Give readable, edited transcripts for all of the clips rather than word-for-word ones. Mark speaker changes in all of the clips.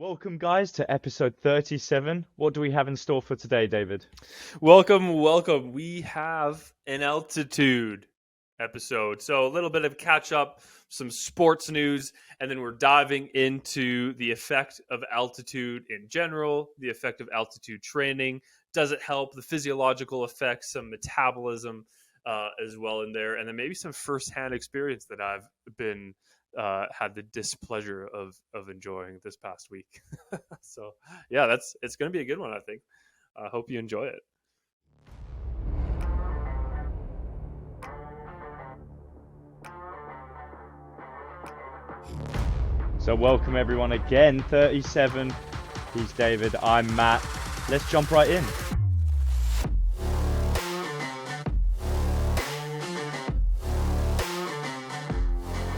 Speaker 1: Welcome, guys, to episode 37. What do we have in store for today, David?
Speaker 2: Welcome. We have an altitude episode. So a little bit of catch up, some sports news, and then we're diving into the effect of altitude in general, the effect of altitude training. Does it help? The physiological effects, some metabolism as well in there, and then maybe some firsthand experience that I've been had the displeasure of enjoying this past week. So yeah, it's going to be a good one, I think. I hope you enjoy it.
Speaker 1: So welcome everyone again, 37. He's David, I'm Matt. Let's jump right in.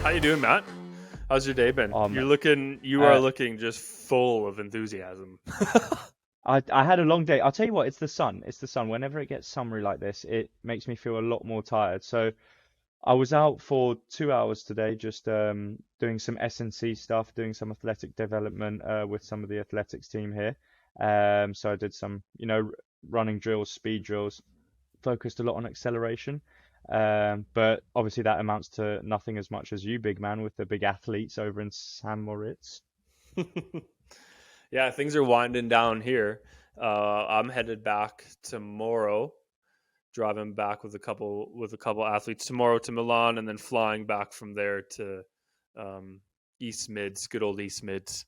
Speaker 2: How you doing, Matt? How's your day been? You are looking just full of enthusiasm.
Speaker 1: I had a long day. I'll tell you what, it's the sun. Whenever it gets summery like this, it makes me feel a lot more tired. So I was out for 2 hours today, just doing some S&C stuff, doing some athletic development with some of the athletics team here. So I did some, running drills, speed drills, focused a lot on acceleration. But obviously that amounts to nothing as much as you, big man, with the big athletes over in St Moritz.
Speaker 2: Yeah, things are winding down here. I'm headed back tomorrow, driving back with a couple athletes tomorrow to Milan, and then flying back from there to East Mids, good old East Mids.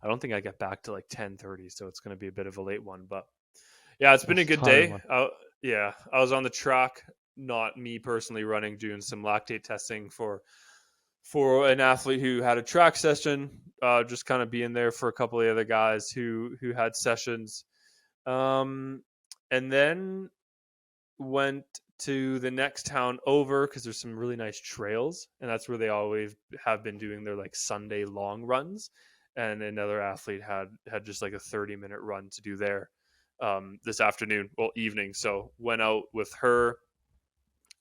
Speaker 2: I don't think I get back to like 10:30, so it's going to be a bit of a late one. But yeah, it's been a good day. I was on the track. Not me personally running, doing some lactate testing for an athlete who had a track session, just kind of being there for a couple of the other guys who had sessions. And then went to the next town over because there's some really nice trails, and that's where they always have been doing their like Sunday long runs. And another athlete had just like a 30-minute run to do there this afternoon, evening. So went out with her,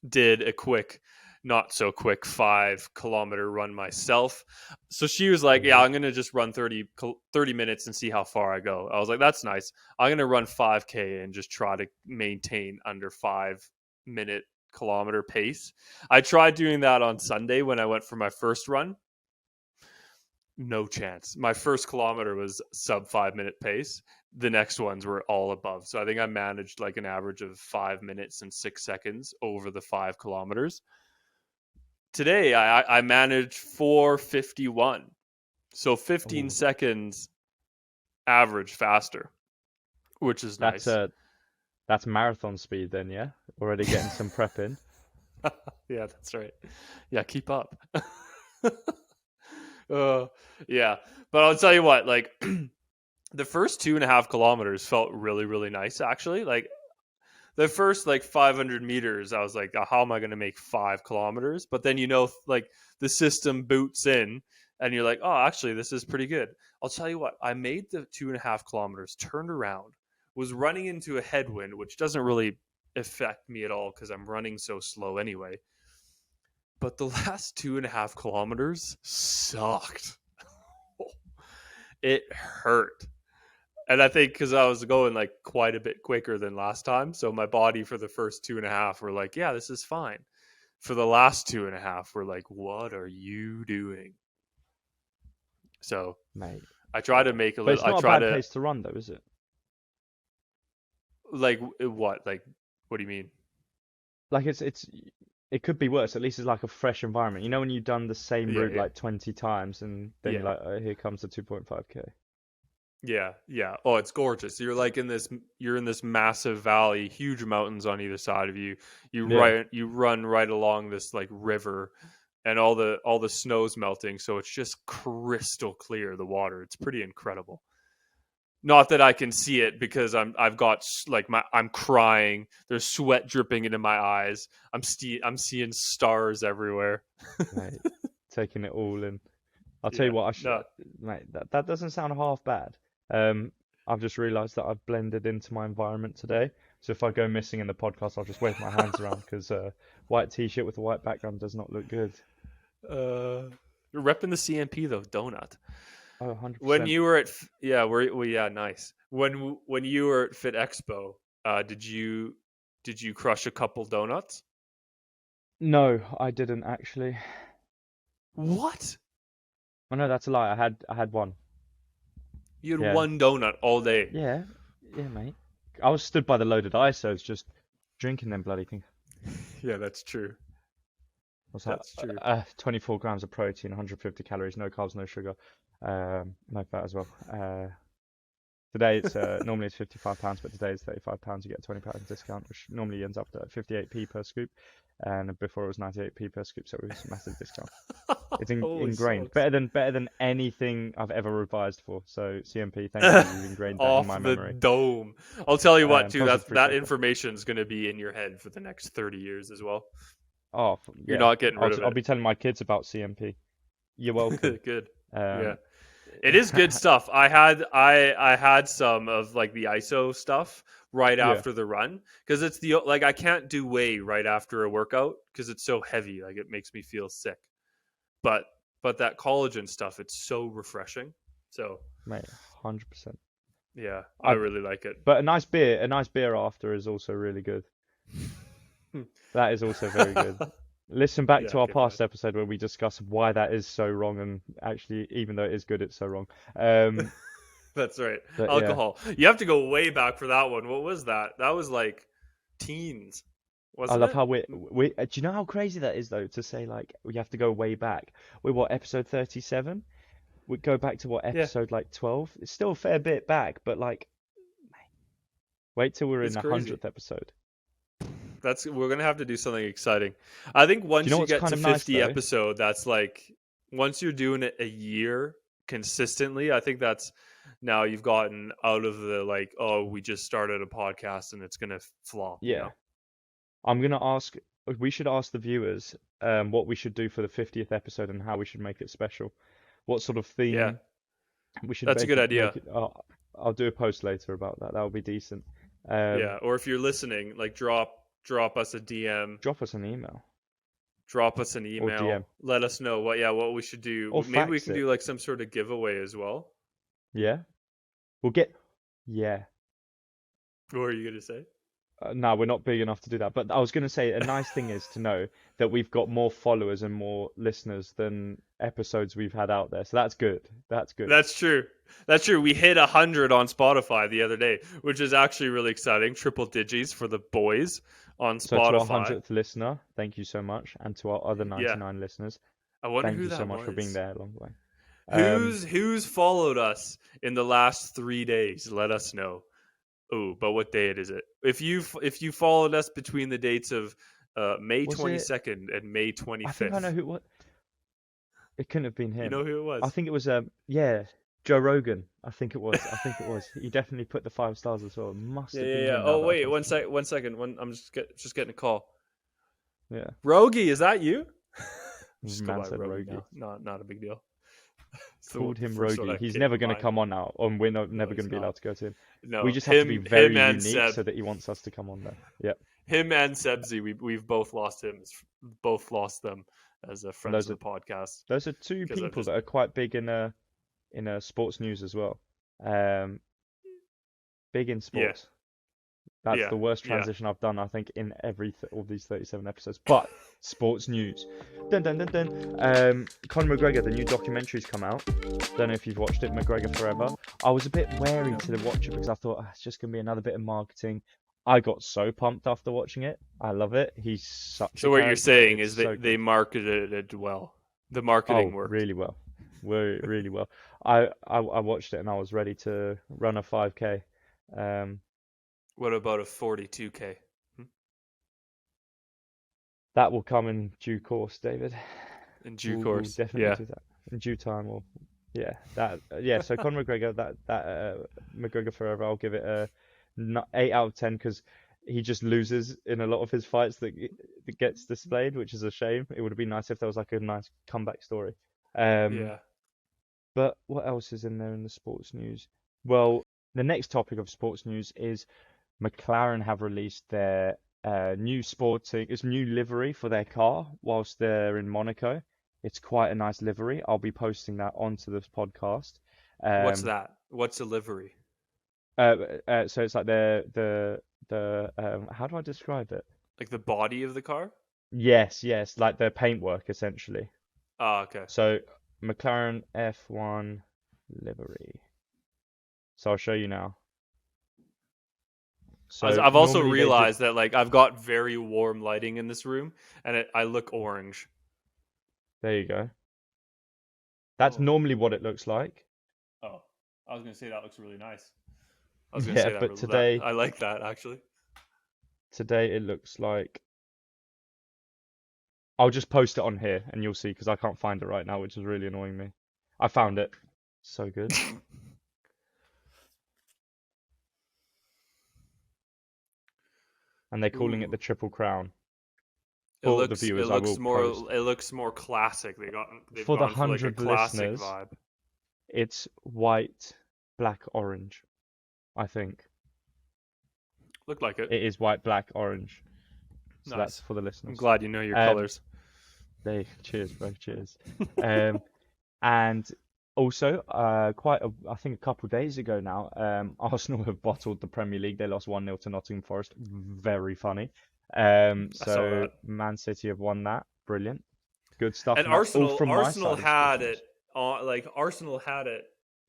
Speaker 2: did a quick, not so quick 5-kilometer run myself. So she was like, yeah, I'm going to just run 30 minutes and see how far I go. I was like, that's nice. I'm going to run 5K and just try to maintain under 5-minute kilometer pace. I tried doing that on Sunday when I went for my first run. No chance. My first kilometer was sub 5-minute pace. The next ones were all above. So I think I managed like an average of 5 minutes and 6 seconds over the 5 kilometers. Today, I managed 4:51. So 15 seconds average faster, which is nice.
Speaker 1: That's marathon speed then, yeah? Already getting some prep in.
Speaker 2: Yeah, that's right. Yeah, keep up. Yeah, but I'll tell you what, like the first 2.5 kilometers felt really, really nice, actually. Like the first like 500 meters, I was like, how am I going to make 5 kilometers? But then, like the system boots in and you're like, oh, actually, this is pretty good. I'll tell you what, I made the 2.5 kilometers, turned around, was running into a headwind, which doesn't really affect me at all because I'm running so slow anyway. But the last 2.5 kilometers sucked. It hurt. And I think because I was going like quite a bit quicker than last time. So my body for the first 2.5 were like, yeah, this is fine. For the last 2.5, we're like, what are you doing? So
Speaker 1: mate,
Speaker 2: I try to make a little.
Speaker 1: But it's not a bad pace to run though, is it?
Speaker 2: Like what? Like, what do you mean?
Speaker 1: Like it could be worse. At least it's like a fresh environment. You know when you've done the same route like 20 times and then you're like, oh, here comes the 2.5K.
Speaker 2: Yeah. Oh, it's gorgeous. You're in this massive valley, huge mountains on either side of you. You run right along this like river, and all the snow's melting, so it's just crystal clear, the water. It's pretty incredible. Not that I can see it because I'm crying. There's sweat dripping into my eyes. I'm seeing stars everywhere.
Speaker 1: Mate, taking it all in. I'll tell you what, mate, that doesn't sound half bad. I've just realised that I've blended into my environment today. So if I go missing in the podcast, I'll just wave my hands around because white t-shirt with a white background does not look good.
Speaker 2: You're repping the CMP though, donut.
Speaker 1: Oh,
Speaker 2: When
Speaker 1: 100%.
Speaker 2: you were at yeah, nice. When you were at Fit Expo, did you crush a couple donuts?
Speaker 1: No, I didn't actually.
Speaker 2: What?
Speaker 1: Oh no, that's a lie. I had one.
Speaker 2: You had
Speaker 1: Yeah.
Speaker 2: one donut all day.
Speaker 1: Yeah. Yeah, mate. I was stood by the loaded ISOs just drinking them bloody things.
Speaker 2: Yeah, that's true.
Speaker 1: I was like,
Speaker 2: That's true.
Speaker 1: 24 grams of protein, 150 calories, no carbs, no sugar, no fat as well. Today it's normally it's £55, but today it's £35. You get a £20 discount, which normally ends up at 58p per scoop, and before it was 98p per scoop, so it was a massive discount. It's
Speaker 2: Holy
Speaker 1: ingrained,
Speaker 2: smokes.
Speaker 1: better than anything I've ever revised for. So CMP, thank you, you've ingrained that in
Speaker 2: Off
Speaker 1: my
Speaker 2: the
Speaker 1: memory.
Speaker 2: dome. I'll tell you what, too.
Speaker 1: Tons of
Speaker 2: That
Speaker 1: appreciate that.
Speaker 2: information is going to be in your head for the next 30 years as well.
Speaker 1: Oh
Speaker 2: You're
Speaker 1: yeah,
Speaker 2: not getting rid of
Speaker 1: I'll
Speaker 2: it.
Speaker 1: be telling my kids about CMP. You're welcome.
Speaker 2: Good. Yeah.
Speaker 1: Um,
Speaker 2: It is good stuff. I had some of like the ISO stuff right
Speaker 1: yeah,
Speaker 2: after the run because it's the like I can't do whey right after a workout because it's so heavy. Like it makes me feel sick. But that collagen stuff, it's so refreshing. So
Speaker 1: mate, 100%.
Speaker 2: yeah, I
Speaker 1: I
Speaker 2: really like it.
Speaker 1: But a nice beer after is also really good. That is also very good. Listen back
Speaker 2: Yeah,
Speaker 1: to our
Speaker 2: good
Speaker 1: past
Speaker 2: man.
Speaker 1: episode where we discuss why that is so wrong, and actually, even though it is good, it's so wrong.
Speaker 2: That's right.
Speaker 1: But yeah,
Speaker 2: Alcohol. You have to go way back for that one. What was that? That was like teens,
Speaker 1: I
Speaker 2: wasn't
Speaker 1: love
Speaker 2: it?
Speaker 1: how we. Do you know how crazy that is though? To say like we have to go way back. We're what, episode 37? We go back to what,
Speaker 2: Yeah,
Speaker 1: episode like 12? It's still a fair bit back, but like, wait till we're in
Speaker 2: it's
Speaker 1: the
Speaker 2: crazy.
Speaker 1: 100th episode.
Speaker 2: We're gonna have to do something exciting. I think
Speaker 1: Do you
Speaker 2: once
Speaker 1: know
Speaker 2: you
Speaker 1: what's
Speaker 2: get
Speaker 1: kind
Speaker 2: to
Speaker 1: of nice
Speaker 2: 50
Speaker 1: though?
Speaker 2: episode, that's like once you're doing it a year consistently, I think that's now you've gotten out of the like, oh, we just started a podcast and it's gonna flop, you
Speaker 1: Yeah.
Speaker 2: know?
Speaker 1: I'm gonna ask. We should ask the viewers what we should do for the 50th episode and how we should make it special. What sort of
Speaker 2: Yeah,
Speaker 1: theme we should
Speaker 2: that's a good idea.
Speaker 1: make it. I'll do a post later about that. That'll be decent.
Speaker 2: Yeah, or if you're listening, like drop us a DM,
Speaker 1: Drop us an email
Speaker 2: drop us an
Speaker 1: or DM
Speaker 2: email, let us know what we should
Speaker 1: or
Speaker 2: do. Maybe we
Speaker 1: fax
Speaker 2: can
Speaker 1: it.
Speaker 2: do like some sort of giveaway as well.
Speaker 1: Yeah, we'll get. Yeah.
Speaker 2: What are you gonna say?
Speaker 1: No, we're not big enough to do that. But I was going to say a nice thing is to know that we've got more followers and more listeners than episodes we've had out there. So that's good. That's good.
Speaker 2: That's true. That's true. We hit 100 on Spotify the other day, which is actually really exciting. Triple digits for the boys on
Speaker 1: So to our
Speaker 2: Spotify.
Speaker 1: 100th listener, thank you so much. And to our other
Speaker 2: Yeah.
Speaker 1: 99 listeners,
Speaker 2: I wonder
Speaker 1: thank
Speaker 2: who
Speaker 1: you so
Speaker 2: that
Speaker 1: much for being
Speaker 2: was.
Speaker 1: there along the way.
Speaker 2: Who's followed us in the last 3 days? Let us know. Oh, but what date is it? If you followed us between the dates of May
Speaker 1: Was it?
Speaker 2: 22nd and May
Speaker 1: I think I know
Speaker 2: 25th,
Speaker 1: who. What? It couldn't have been
Speaker 2: you
Speaker 1: him.
Speaker 2: know who it
Speaker 1: I
Speaker 2: was?
Speaker 1: think it was. Yeah, Joe Rogan. I think it was. I think it was. He definitely put the 5 stars as well. It must have been
Speaker 2: Yeah.
Speaker 1: him. Now
Speaker 2: Oh
Speaker 1: that I
Speaker 2: wait,
Speaker 1: think.
Speaker 2: one second. I'm just getting a call.
Speaker 1: Yeah.
Speaker 2: Rogie, is that you? Just go
Speaker 1: Man
Speaker 2: by
Speaker 1: said
Speaker 2: Rogie
Speaker 1: Rogie.
Speaker 2: now. Not a big deal. It's
Speaker 1: Called
Speaker 2: the
Speaker 1: him
Speaker 2: first one
Speaker 1: Rogie.
Speaker 2: that
Speaker 1: He's
Speaker 2: came
Speaker 1: never
Speaker 2: to
Speaker 1: going to
Speaker 2: mind.
Speaker 1: come on now, and we're
Speaker 2: No,
Speaker 1: never going
Speaker 2: he's
Speaker 1: to be
Speaker 2: not.
Speaker 1: allowed to go to him. We
Speaker 2: No,
Speaker 1: just have to be very
Speaker 2: him and
Speaker 1: unique
Speaker 2: Seb,
Speaker 1: so that he wants us to come on there. Yep.
Speaker 2: him and Sebzi, we've both lost them as
Speaker 1: And
Speaker 2: friends of the podcast
Speaker 1: those are two
Speaker 2: because I've
Speaker 1: people
Speaker 2: just
Speaker 1: that are quite big in sports news as well. Um, big in
Speaker 2: yeah
Speaker 1: sports. That's the worst
Speaker 2: yeah.
Speaker 1: transition I've done, I think, in all these 37 episodes. But sports news. Dun dun dun dun. Conor McGregor, the new documentary's come out. Don't know if you've watched it, McGregor Forever. I was a bit wary
Speaker 2: No.
Speaker 1: to watch it because I thought it's just gonna be another bit of marketing. I got so pumped after watching it. I love it. He's such
Speaker 2: So
Speaker 1: a
Speaker 2: what you're
Speaker 1: character.
Speaker 2: saying
Speaker 1: It's
Speaker 2: is
Speaker 1: so
Speaker 2: they
Speaker 1: good.
Speaker 2: marketed it well. The marketing
Speaker 1: Oh,
Speaker 2: worked.
Speaker 1: really well. Really well. I watched it and I was ready to run a 5K.
Speaker 2: What about a 42K?
Speaker 1: That will come in due course, David.
Speaker 2: In due
Speaker 1: We'll
Speaker 2: course.
Speaker 1: definitely
Speaker 2: Yeah.
Speaker 1: do that in due time. Or So Conor McGregor, that McGregor Forever, I'll give it a 8 out of 10 because he just loses in a lot of his fights that gets displayed, which is a shame. It would have been nice if there was like a nice comeback story.
Speaker 2: Yeah.
Speaker 1: But what else is in there in the sports news? Well, the next topic of sports news is McLaren have released their new livery for their car whilst they're in Monaco. It's quite a nice livery. I'll be posting that onto this podcast.
Speaker 2: What's
Speaker 1: Um,
Speaker 2: that? What's a livery?
Speaker 1: so it's like the how do I describe it?
Speaker 2: Like the body of the car?
Speaker 1: Yes, like the paintwork essentially.
Speaker 2: Oh, okay.
Speaker 1: So McLaren F1 livery. So I'll show you now. So
Speaker 2: I've also
Speaker 1: normally they just
Speaker 2: realized that like I've got very warm lighting in this room, and I look orange.
Speaker 1: there you go. That's
Speaker 2: Oh,
Speaker 1: normally what it looks like.
Speaker 2: oh, I was gonna say that looks really nice. I was gonna
Speaker 1: Yeah,
Speaker 2: say that
Speaker 1: but
Speaker 2: that
Speaker 1: today
Speaker 2: I like that actually.
Speaker 1: it looks like I'll just post it on here and you'll see because I can't find it right now, which is really annoying me. I found it. So good. And they're calling it
Speaker 2: Ooh,
Speaker 1: the Triple Crown. For the viewers, I will post.
Speaker 2: it looks more classic. They've
Speaker 1: For the
Speaker 2: gone for like a
Speaker 1: 100
Speaker 2: classic
Speaker 1: listeners,
Speaker 2: vibe.
Speaker 1: it's white, black, orange, I think.
Speaker 2: Looked like it.
Speaker 1: It is white, black, orange. So that's
Speaker 2: Nice.
Speaker 1: for the
Speaker 2: I'm
Speaker 1: listeners.
Speaker 2: glad you know your
Speaker 1: Um,
Speaker 2: colors.
Speaker 1: cheers, bro, cheers. Um, and also, I think a couple of days ago now, Arsenal have bottled the Premier League. They lost 1-0 to Nottingham Forest. Very funny.
Speaker 2: I saw
Speaker 1: So
Speaker 2: that.
Speaker 1: Man City have won that. Brilliant. Good stuff.
Speaker 2: And
Speaker 1: And that's all from my
Speaker 2: Arsenal
Speaker 1: side of sports
Speaker 2: had
Speaker 1: news.
Speaker 2: it Arsenal had it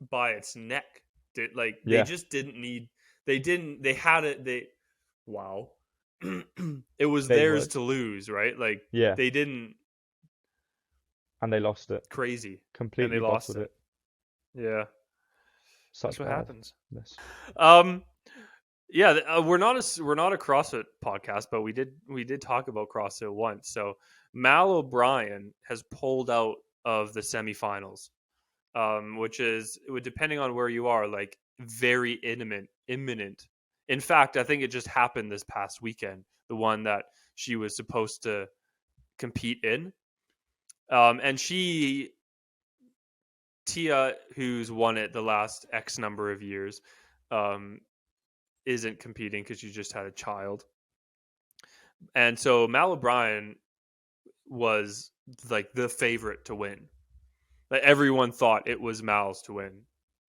Speaker 2: by its neck. They
Speaker 1: Yeah,
Speaker 2: just didn't need they had it wow. It was
Speaker 1: big
Speaker 2: theirs to
Speaker 1: words.
Speaker 2: lose, right? Like
Speaker 1: Yeah,
Speaker 2: they didn't
Speaker 1: and they lost it.
Speaker 2: crazy and they
Speaker 1: Completely
Speaker 2: lost
Speaker 1: bottled
Speaker 2: it.
Speaker 1: it.
Speaker 2: Yeah. That's
Speaker 1: Such
Speaker 2: what
Speaker 1: bad.
Speaker 2: happens.
Speaker 1: Yes.
Speaker 2: Um yeah, we're not a CrossFit podcast, but we did talk about CrossFit once. So Mal O'Brien has pulled out of the semifinals, which is depending on where you are, like very imminent. In fact, I think it just happened this past weekend, the one that she was supposed to compete in. And Tia, who's won it the last X number of years, um, isn't competing because she just had a child. And so Mal O'Brien was like the favorite to win. Like everyone thought it was Mal's to win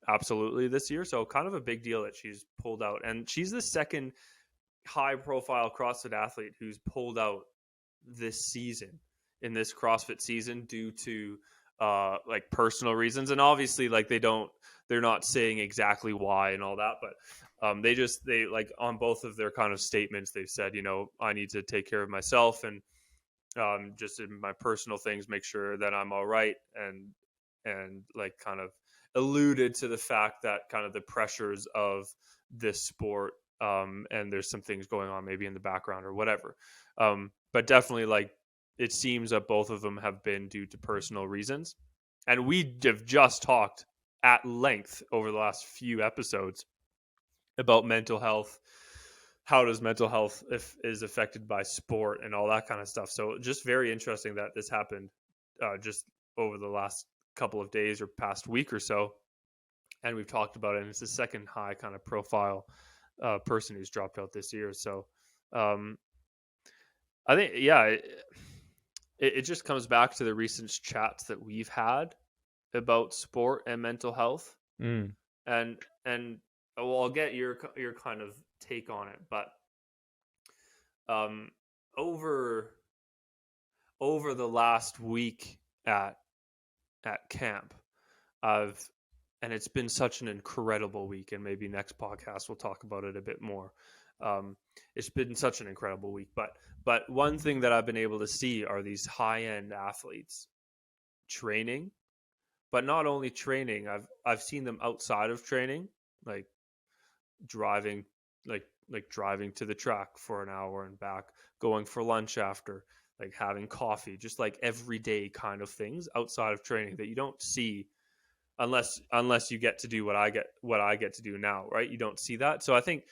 Speaker 2: absolutely this year. So kind of a big deal that she's pulled out. And she's the second high profile CrossFit athlete who's pulled out this season in this CrossFit season due to like personal reasons. And obviously like they're not saying exactly why and all that, but they like on both of their kind of statements, they've said, I need to take care of myself and just in my personal things, make sure that I'm all right, and like kind of alluded to the fact that kind of the pressures of this sport, and there's some things going on maybe in the background or whatever, but definitely like it seems that both of them have been due to personal reasons, and we have just talked at length over the last few episodes about mental health. How does mental health is affected by sport and all that kind of stuff? So just very interesting that this happened just over the last couple of days or past week or so, and we've talked about it. And it's the second high kind of profile person who's dropped out this year. So um, I think it just comes back to the recent chats that we've had about sport and mental health,
Speaker 1: Mm.
Speaker 2: and well, I'll get your kind of take on it, but um, over the last week at camp, I've and it's been such an incredible week, and maybe next podcast we'll talk about it a bit more. It's been such an incredible week, but one thing that I've been able to see are these high end athletes training, but not only training. I've seen them outside of training, like driving driving to the track for an hour and back, going for lunch after, like having coffee, just like everyday kind of things outside of training that you don't see unless you get to do what I get to do now, right? You don't see that. So I think,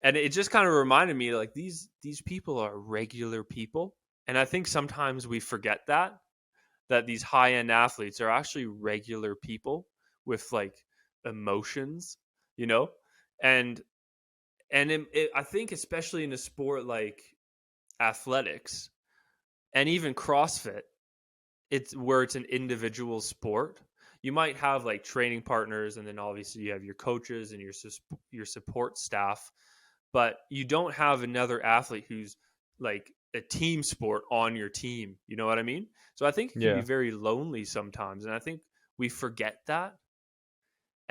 Speaker 2: and it just kind of reminded me like these people are regular people, and I think sometimes we forget that these high end athletes are actually regular people with like emotions, you know, and I think especially in a sport like athletics and even CrossFit, it's where it's an individual sport. you might have like training partners, and then obviously you have your coaches and your support staff, but you don't have another athlete who's like a team sport on your team. You know what I mean? So I think it can be
Speaker 1: Yeah.
Speaker 2: very lonely sometimes, and I think we forget that,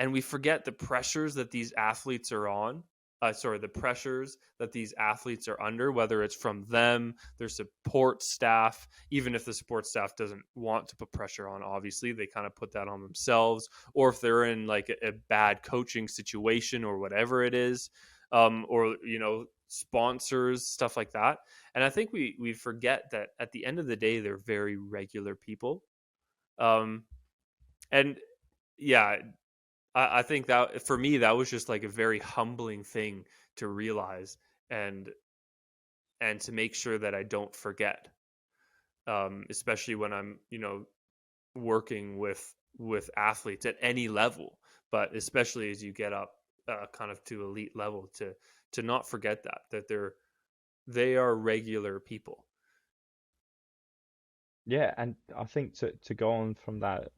Speaker 2: and we forget the pressures that these athletes are on. The pressures that these athletes are under, whether it's from them, their support staff, even if the support staff doesn't want to put pressure on, obviously, they kind of put that on themselves, or if they're in like a bad coaching situation or whatever it is, or, sponsors, stuff like that. And I think we forget that at the end of the day, they're very regular people. Um, and yeah, I think that for me, that was just like a very humbling thing to realize, and to make sure that I don't forget, especially when I'm, working with athletes at any level, but especially as you get up kind of to elite level, to not forget that they are regular people.
Speaker 1: Yeah, and I think to go on from that,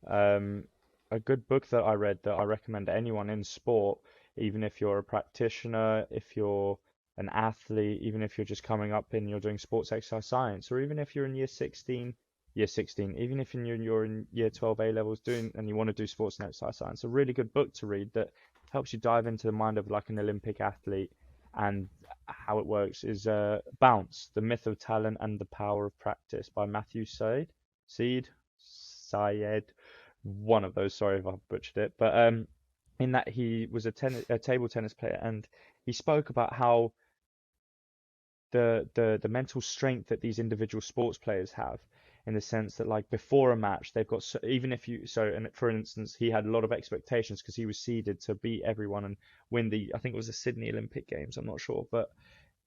Speaker 1: um, a good book that I read that I recommend to anyone in sport, even if you're a practitioner, if you're an athlete, even if you're just coming up and you're doing sports exercise science, or even if you're in year 16, even if you're in year 12 A levels doing and you want to do sports and exercise science, a really good book to read that helps you dive into the mind of like an Olympic athlete and how it works is Bounce, The Myth of Talent and the Power of Practice by Matthew Syed, one of those. Sorry if I butchered it, but in that he was a table tennis player, and he spoke about how the mental strength that these individual sports players have, in the sense that like before a match they've got even if you so and for instance he had a lot of expectations because he was seeded to beat everyone and win the I think it was the Sydney Olympic Games, I'm not sure, but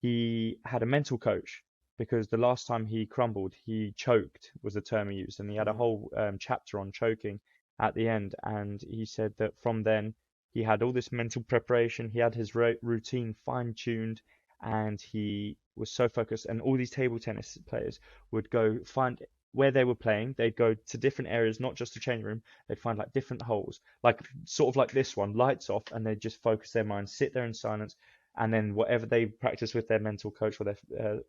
Speaker 1: he had a mental coach because the last time he crumbled, he choked, was the term he used, and he had a
Speaker 2: Mm,
Speaker 1: whole chapter on choking at the end. And he said that from then he had all this mental preparation, he had his routine fine-tuned, and he was so focused. And all these table tennis players would go find where they were playing, they'd go to different areas, not just the change room, they'd find like different holes, like sort of like this one, lights off, and they'd just focus their mind, sit there in silence, and then whatever they practice with their mental coach or their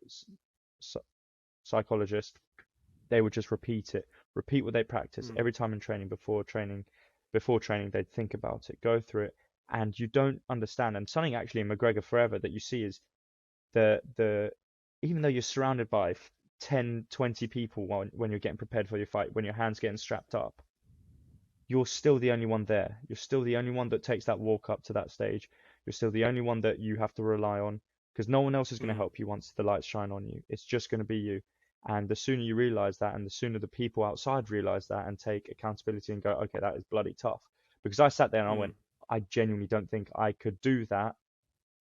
Speaker 1: psychologist, they would just repeat what they practice
Speaker 2: mm,
Speaker 1: every time in training, before training, they'd think about it, go through it, and you don't understand. And something actually in McGregor Forever that you see is the even though you're surrounded by 10, 20 people when you're getting prepared for your fight, when your hand's getting strapped up, you're still the only one there. You're still the only one that takes that walk up to that stage. You're still the only one that you have to rely on because no one else is going to
Speaker 2: mm,
Speaker 1: help you once the lights shine on you. It's just going to be you. And the sooner you realize that, and the sooner the people outside realize that and take accountability and go, okay, that is bloody tough. Because I sat there and I
Speaker 2: mm,
Speaker 1: went, I genuinely don't think I could do that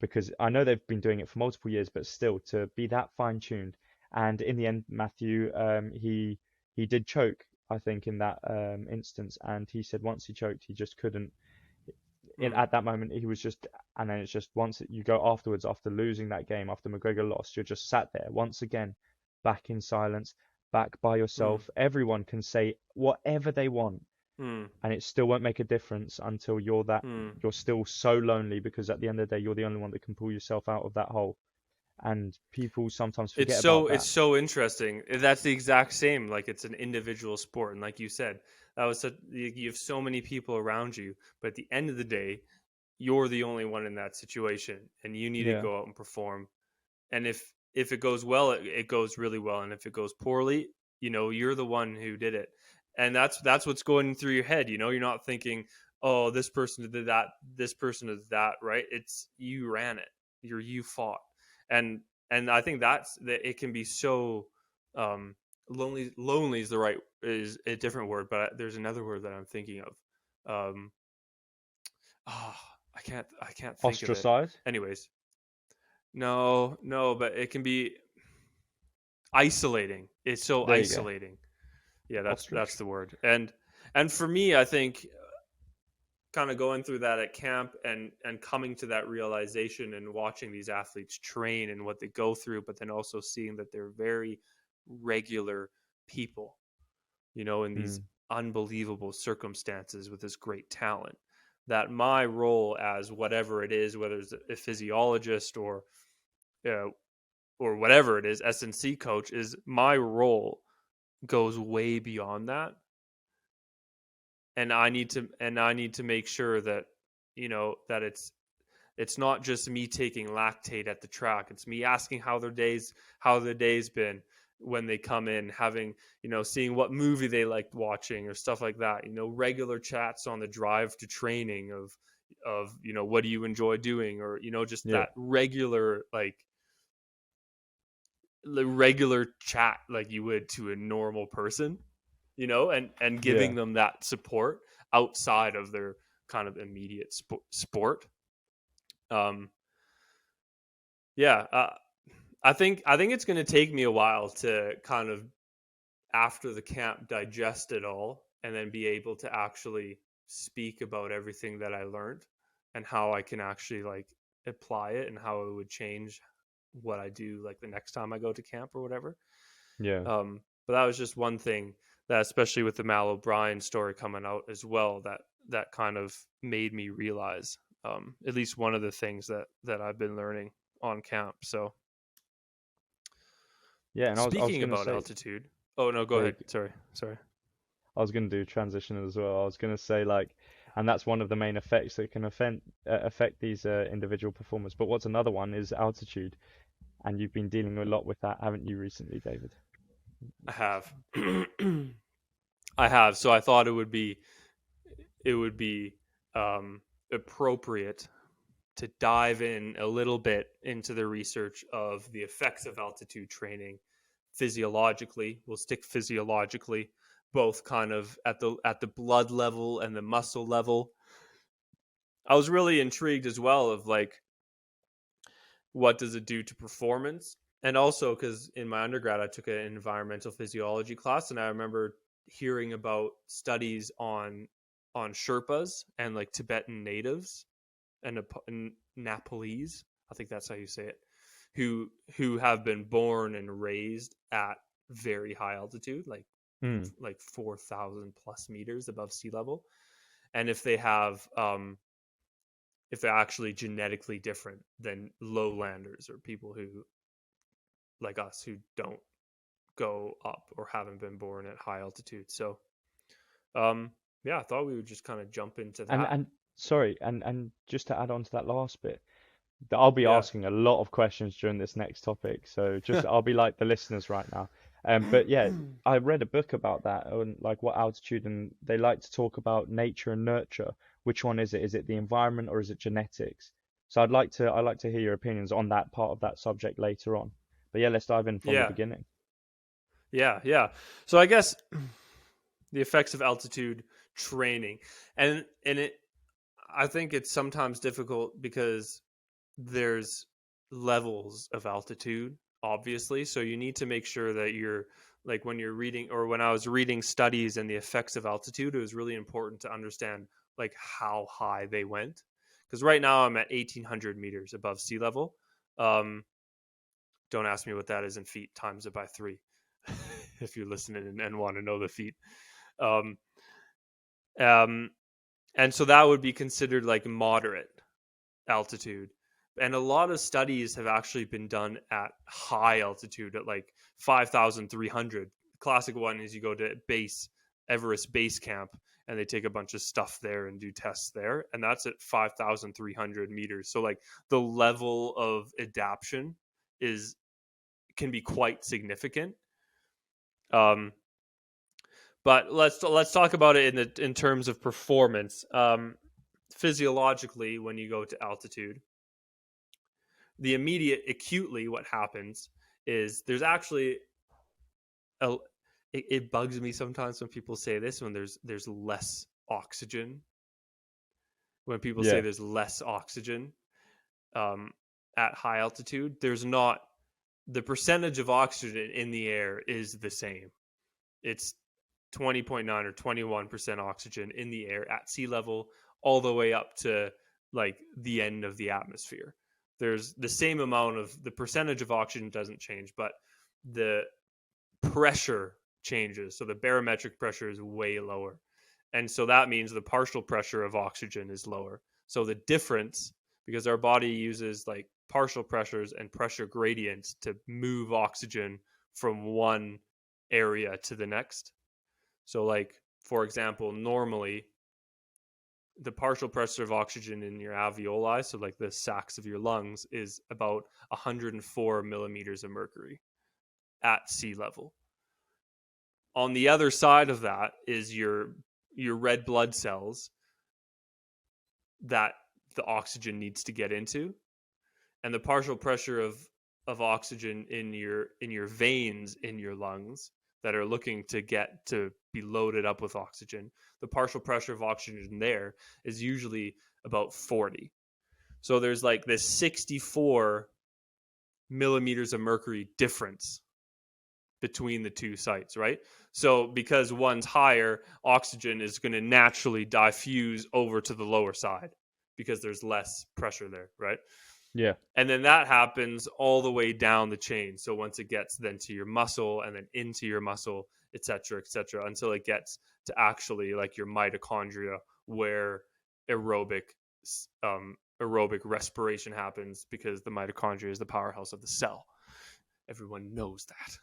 Speaker 1: because I know they've been doing it for multiple years, but still to be that fine-tuned. And in the end, Matthew, he did choke, I think, in that instance, and he said once he choked, he just couldn't.
Speaker 2: mm,
Speaker 1: At that moment, he was just, and then it's just once you go afterwards, after losing that game, after McGregor lost, you're just sat there once again, back in silence, back by
Speaker 2: mm,
Speaker 1: yourself. Everyone can say whatever they want,
Speaker 2: mm,
Speaker 1: and it still won't make a difference until
Speaker 2: mm.
Speaker 1: you're still so lonely because at the end of the day, you're the only one that can pull yourself out of that hole. And people sometimes
Speaker 2: It's
Speaker 1: forget
Speaker 2: so
Speaker 1: about
Speaker 2: it's
Speaker 1: that.
Speaker 2: so interesting. That's the exact same. Like it's an individual sport, and like you said, you have so many people around you, but at the end of the day, you're the only one in that situation, and you need to
Speaker 1: Yeah.
Speaker 2: go out and perform. And if it goes well, it goes really well, and if it goes poorly, you're the one who did it, and that's what's going through your head. You're not thinking, oh, this person did that, this person did that, right? It's you ran it, you fought, and I think that it can be so lonely. Lonely is a different word, but there's another word that I'm thinking of. Ah, I can't think of it.
Speaker 1: Ostracized.
Speaker 2: Anyways, no, but it can be isolating. It's so
Speaker 1: There you go.
Speaker 2: isolating. Yeah, that's
Speaker 1: Ostrich.
Speaker 2: the word. And for me, I think kind of going through that at camp and coming to that realization and watching these athletes train and what they go through, but then also seeing that they're very regular people, in these
Speaker 1: Mm.
Speaker 2: unbelievable circumstances with this great talent, that my role as whatever it is, whether it's a physiologist or whatever it is, S&C coach, is my role goes way beyond that. And I need to make sure that, that it's not just me taking lactate at the track. It's me asking how their day's been when they come in, having, seeing what movie they liked watching or stuff like that. Regular chats on the drive to training of what do you enjoy doing, or just that regular, like the regular chat like you would to a normal person, and giving them that support outside of their kind of immediate sport. I think it's going to take me a while to kind of, after the camp, digest it all and then be able to actually speak about everything that I learned and how I can actually like apply it and how it would change what I do like the next time I go to camp or whatever. But that was just one thing that, especially with the Mal O'Brien story coming out as well, that kind of made me realize at least one of the things that I've been learning on camp. So
Speaker 1: and
Speaker 2: speaking about altitude. Oh no, go ahead. Sorry.
Speaker 1: I was going to do transition as well. I was going to say, like, and that's one of the main effects that can affect these individual performers. But what's another one is altitude, and you've been dealing a lot with that, haven't you, recently, David?
Speaker 2: I have. I have. So I thought it would be appropriate to dive in a little bit into the research of the effects of altitude training physiologically. We'll stick physiologically, both kind of at the blood level and the muscle level. I was really intrigued as well of like, what does it do to performance? And also because in my undergrad, I took an environmental physiology class, and I remember hearing about studies on Sherpas and like Tibetan natives and Nepalese, I think that's how you say it, who have been born and raised at very high altitude, like 4,000 plus meters above sea level. And if they have, if they're actually genetically different than lowlanders or people who, like us, who don't go up or haven't been born at high altitude. So, I thought we would just kind of jump into that.
Speaker 1: And sorry, and just to add on to that last bit, that I'll be asking a lot of questions during this next topic. So just I'll be like the listeners right now. But yeah, I read a book about that, on like what altitude, and they like to talk about nature and nurture. Which one is it? Is it the environment or is it genetics? So I'd like to hear your opinions on that part of that subject later on. But yeah, let's dive in from the beginning.
Speaker 2: Yeah. So I guess the effects of altitude training, and I think it's sometimes difficult because there's levels of altitude, obviously. So you need to make sure that you're, like, when you're reading, or when I was reading studies and the effects of altitude, it was really important to understand like how high they went. Because right now I'm at 1,800 meters above sea level. Don't ask me what that is in feet. Times it by 3 if you're listening and want to know the feet. And so that would be considered like moderate altitude. And a lot of studies have actually been done at high altitude, at like 5,300. The classic one is you go to Everest Base Camp, and they take a bunch of stuff there and do tests there. And that's at 5,300 meters. So like the level of adaptation can be quite significant. But let's talk about it in terms of performance. Physiologically, when you go to altitude, the immediate acutely what happens is there's actually it bugs me sometimes when people say this, when there's less oxygen. When people say there's less oxygen at high altitude, there's not, the percentage of oxygen in the air is the same. It's 20.9 or 21% oxygen in the air at sea level, all the way up to like the end of the atmosphere. There's the same amount of, the percentage of oxygen doesn't change, but the pressure changes. So the barometric pressure is way lower. And so that means the partial pressure of oxygen is lower. So the difference, because our body uses like partial pressures and pressure gradients to move oxygen from one area to the next. So like, for example, normally the partial pressure of oxygen in your alveoli, so like the sacs of your lungs, is about 104 millimeters of mercury at sea level. On the other side of that is your red blood cells that the oxygen needs to get into, and the partial pressure of oxygen in your veins in your lungs that are looking to get to be loaded up with oxygen. The partial pressure of oxygen there is usually about 40. So there's like this 64 millimeters of mercury difference between the two sites, right? So because one's higher, oxygen is going to naturally diffuse over to the lower side because there's less pressure there, right?
Speaker 1: Yeah.
Speaker 2: And then that happens all the way down the chain. So once it gets then to your muscle and then into your muscle, et cetera, until it gets to actually like your mitochondria, where aerobic respiration happens, because the mitochondria is the powerhouse of the cell. Everyone knows that.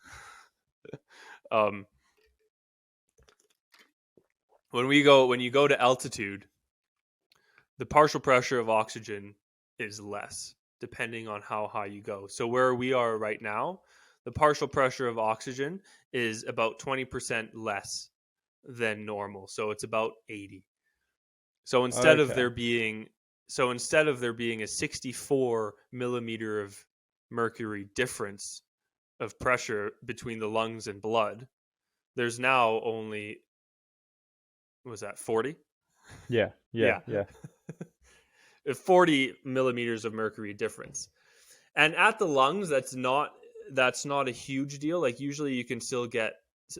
Speaker 2: When you go to altitude, the partial pressure of oxygen is less depending on how high you go. So where we are right now, the partial pressure of oxygen is about 20% less than normal. So it's about 80. So instead of there being a 64 millimeter of mercury difference of pressure between the lungs and blood, there's now only, was that 40?
Speaker 1: Yeah.
Speaker 2: 40 millimeters of mercury difference. And at the lungs, that's not a huge deal. Like usually you can still get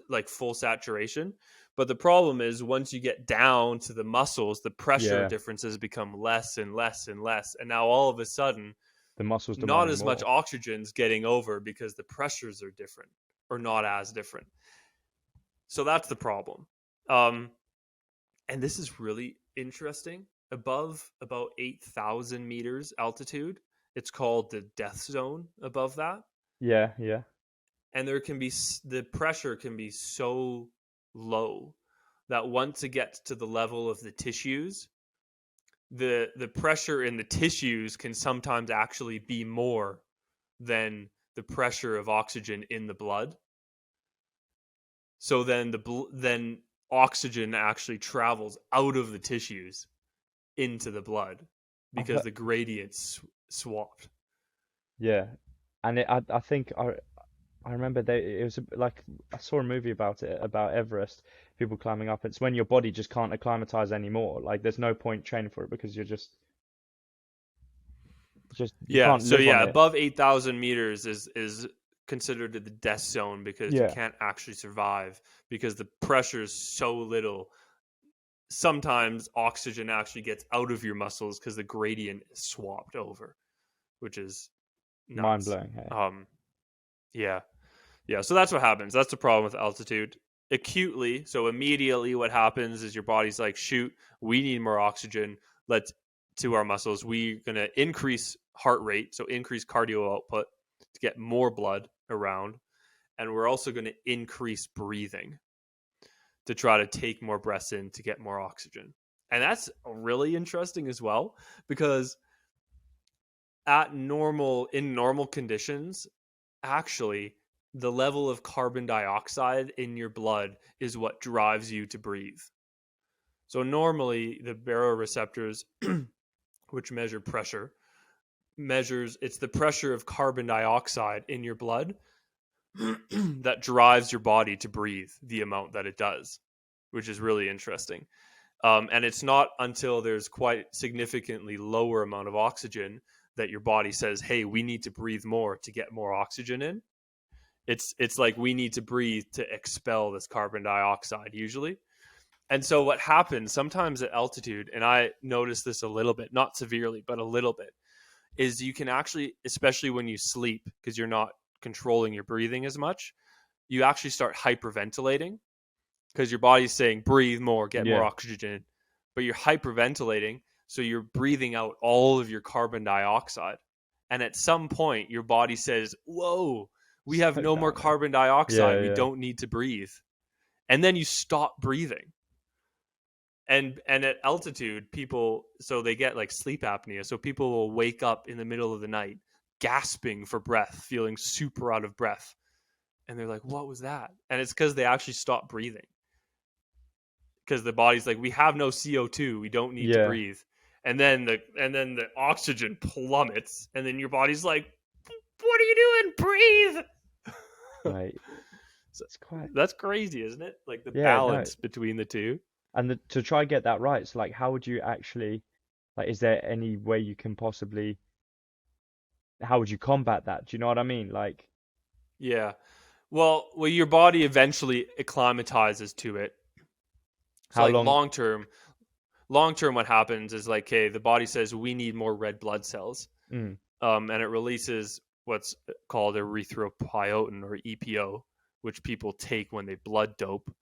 Speaker 2: like full saturation, but the problem is once you get down to the muscles, the pressure differences become less and less and less. And now all of a sudden,
Speaker 1: the muscles
Speaker 2: not as
Speaker 1: more.
Speaker 2: much oxygen's getting over because the pressures are different or not as different. So that's the problem. And this is really interesting. Above about 8,000 meters altitude, it's called the death zone above that.
Speaker 1: Yeah.
Speaker 2: And the pressure can be so low that once it gets to the level of the tissues, the pressure in the tissues can sometimes actually be more than the pressure of oxygen in the blood. So then then oxygen actually travels out of the tissues into the blood because the gradients swapped.
Speaker 1: Yeah, and I think I remember it was like I saw a movie about it, about Everest, people climbing up. It's when your body just can't acclimatize anymore. Like there's no point training for it because you can't
Speaker 2: So
Speaker 1: live on it.
Speaker 2: above 8,000 meters is considered the death zone because you can't actually survive because the pressure is so little. Sometimes oxygen actually gets out of your muscles because the gradient is swapped over, which is nuts.
Speaker 1: Mind-blowing. Hey?
Speaker 2: Yeah. So that's what happens. That's the problem with altitude. Acutely, so immediately what happens is your body's like, shoot, we need more oxygen. To our muscles, we're going to increase heart rate, so increase cardio output to get more blood around. And we're also going to increase breathing to try to take more breaths in to get more oxygen. And that's really interesting as well, because in normal conditions, actually, the level of carbon dioxide in your blood is what drives you to breathe. So normally the baroreceptors, which measure pressure, it's the pressure of carbon dioxide in your blood that drives your body to breathe the amount that it does, which is really interesting. And it's not until there's quite significantly lower amount of oxygen that your body says, hey, we need to breathe more to get more oxygen in. It's like we need to breathe to expel this carbon dioxide usually. And so what happens sometimes at altitude, and I noticed this a little bit, not severely, but a little bit, is you can actually, especially when you sleep, because you're not controlling your breathing as much, you actually start hyperventilating because your body's saying breathe more, get more
Speaker 1: Yeah.
Speaker 2: oxygen, but you're hyperventilating, so you're breathing out all of your carbon dioxide. And at some point, your body says, whoa, we have
Speaker 1: Slow
Speaker 2: no more
Speaker 1: down, man.
Speaker 2: carbon dioxide.
Speaker 1: Yeah,
Speaker 2: We
Speaker 1: yeah.
Speaker 2: don't need to breathe. And then you stop breathing. And at altitude, people, so they get like sleep apnea. So people will wake up in the middle of the night, gasping for breath, feeling super out of breath. And they're like, what was that? And it's because they actually stop breathing. Because the body's like, we have no CO2, we don't need to
Speaker 1: Yeah.
Speaker 2: breathe. And then the oxygen plummets, and then your body's like, what are you doing? Breathe.
Speaker 1: Mate,
Speaker 2: So
Speaker 1: it's quite.
Speaker 2: that's crazy, isn't it? Like the
Speaker 1: Yeah, no.
Speaker 2: balance between the two.
Speaker 1: And to try get that right, so like, how would you actually, like, is there any way you can possibly, how would you combat that? Do you know what I mean? Like,
Speaker 2: Yeah. Well, your body eventually acclimatizes to it. So
Speaker 1: how
Speaker 2: like
Speaker 1: long?
Speaker 2: long term, what happens is like, hey, the body says we need more red blood cells,
Speaker 1: Mm,
Speaker 2: and it releases what's called erythropoietin or EPO, which people take when they blood dope.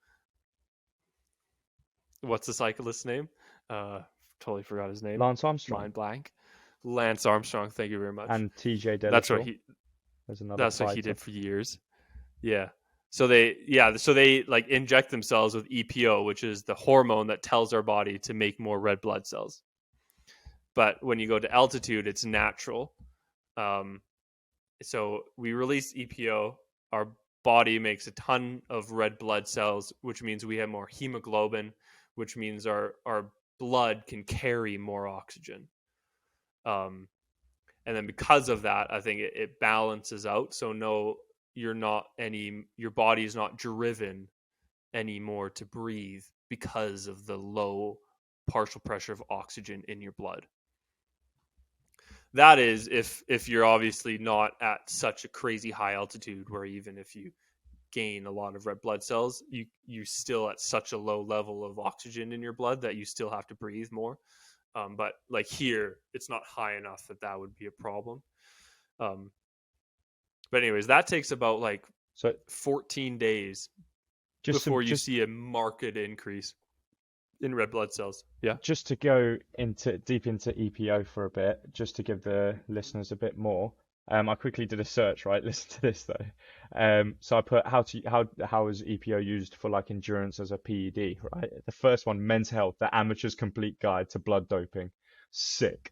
Speaker 2: What's the cyclist's name? Totally forgot his name.
Speaker 1: Lance Armstrong
Speaker 2: Mind blank. Lance Armstrong. Thank you very much.
Speaker 1: and TJ
Speaker 2: That's what
Speaker 1: Dillashaw.
Speaker 2: he.
Speaker 1: There's another
Speaker 2: That's what he
Speaker 1: fighter.
Speaker 2: did for years. Yeah. So they like inject themselves with EPO, which is the hormone that tells our body to make more red blood cells. But when you go to altitude, it's natural. So we release EPO. Our body makes a ton of red blood cells, which means we have more hemoglobin, which means our blood can carry more oxygen. And then because of that, I think it balances out. So no, your body is not driven anymore to breathe because of the low partial pressure of oxygen in your blood. That is if you're obviously not at such a crazy high altitude where even if you gain a lot of red blood cells, you still at such a low level of oxygen in your blood that you still have to breathe more. But like here, it's not high enough that would be a problem. But anyways, that takes about like
Speaker 1: So
Speaker 2: 14 days before you see a marked increase in red blood cells. Yeah.
Speaker 1: just to go deep into EPO for a bit, just to give the listeners a bit more. I quickly did a search, right? Listen to this though. So I put how is EPO used for like endurance as a PED, right? The first one, Men's Health, the Amateur's Complete Guide to Blood Doping. Sick.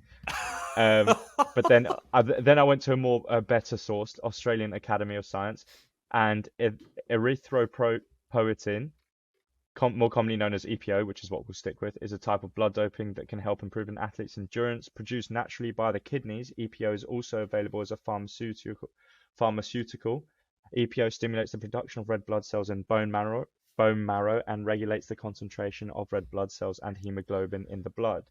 Speaker 1: But then I went to a better source, Australian Academy of Science, and erythropoietin, more commonly known as EPO, which is what we'll stick with, is a type of blood doping that can help improve an athlete's endurance. Produced naturally by the kidneys, EPO is also available as a pharmaceutical. EPO stimulates the production of red blood cells in bone marrow, and regulates the concentration of red blood cells and hemoglobin in the blood.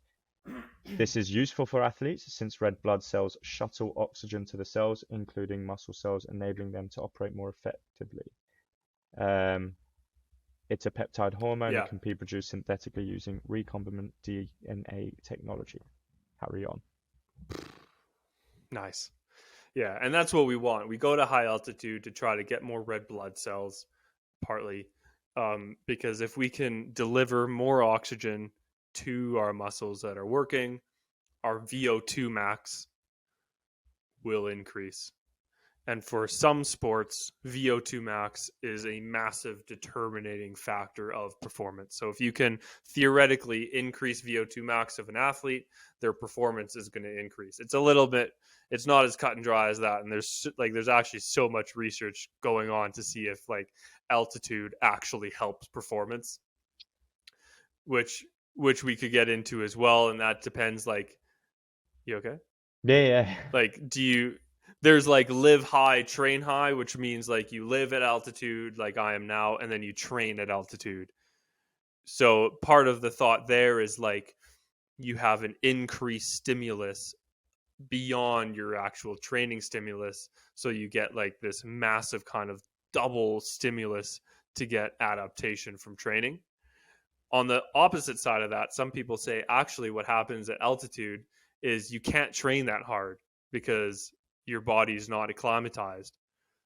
Speaker 1: This is useful for athletes since red blood cells shuttle oxygen to the cells, including muscle cells, enabling them to operate more effectively. It's a peptide hormone and can be produced synthetically using recombinant DNA technology. Carry on.
Speaker 2: Nice. Yeah, and that's what we want. We go to high altitude to try to get more red blood cells, partly because if we can deliver more oxygen to our muscles that are working, our VO2 max will increase. And for some sports, VO2 max is a massive determining factor of performance. So if you can theoretically increase VO2 max of an athlete, their performance is going to increase. It's not as cut and dry as that. And there's actually so much research going on to see if like altitude actually helps performance, which we could get into as well. And that depends, like, you okay?
Speaker 1: Yeah.
Speaker 2: Like, there's like live high, train high, which means like you live at altitude like I am now, and then you train at altitude. So part of the thought there is like you have an increased stimulus beyond your actual training stimulus. So you get like this massive kind of double stimulus to get adaptation from training. On the opposite side of that, some people say actually what happens at altitude is you can't train that hard because your body is not acclimatized.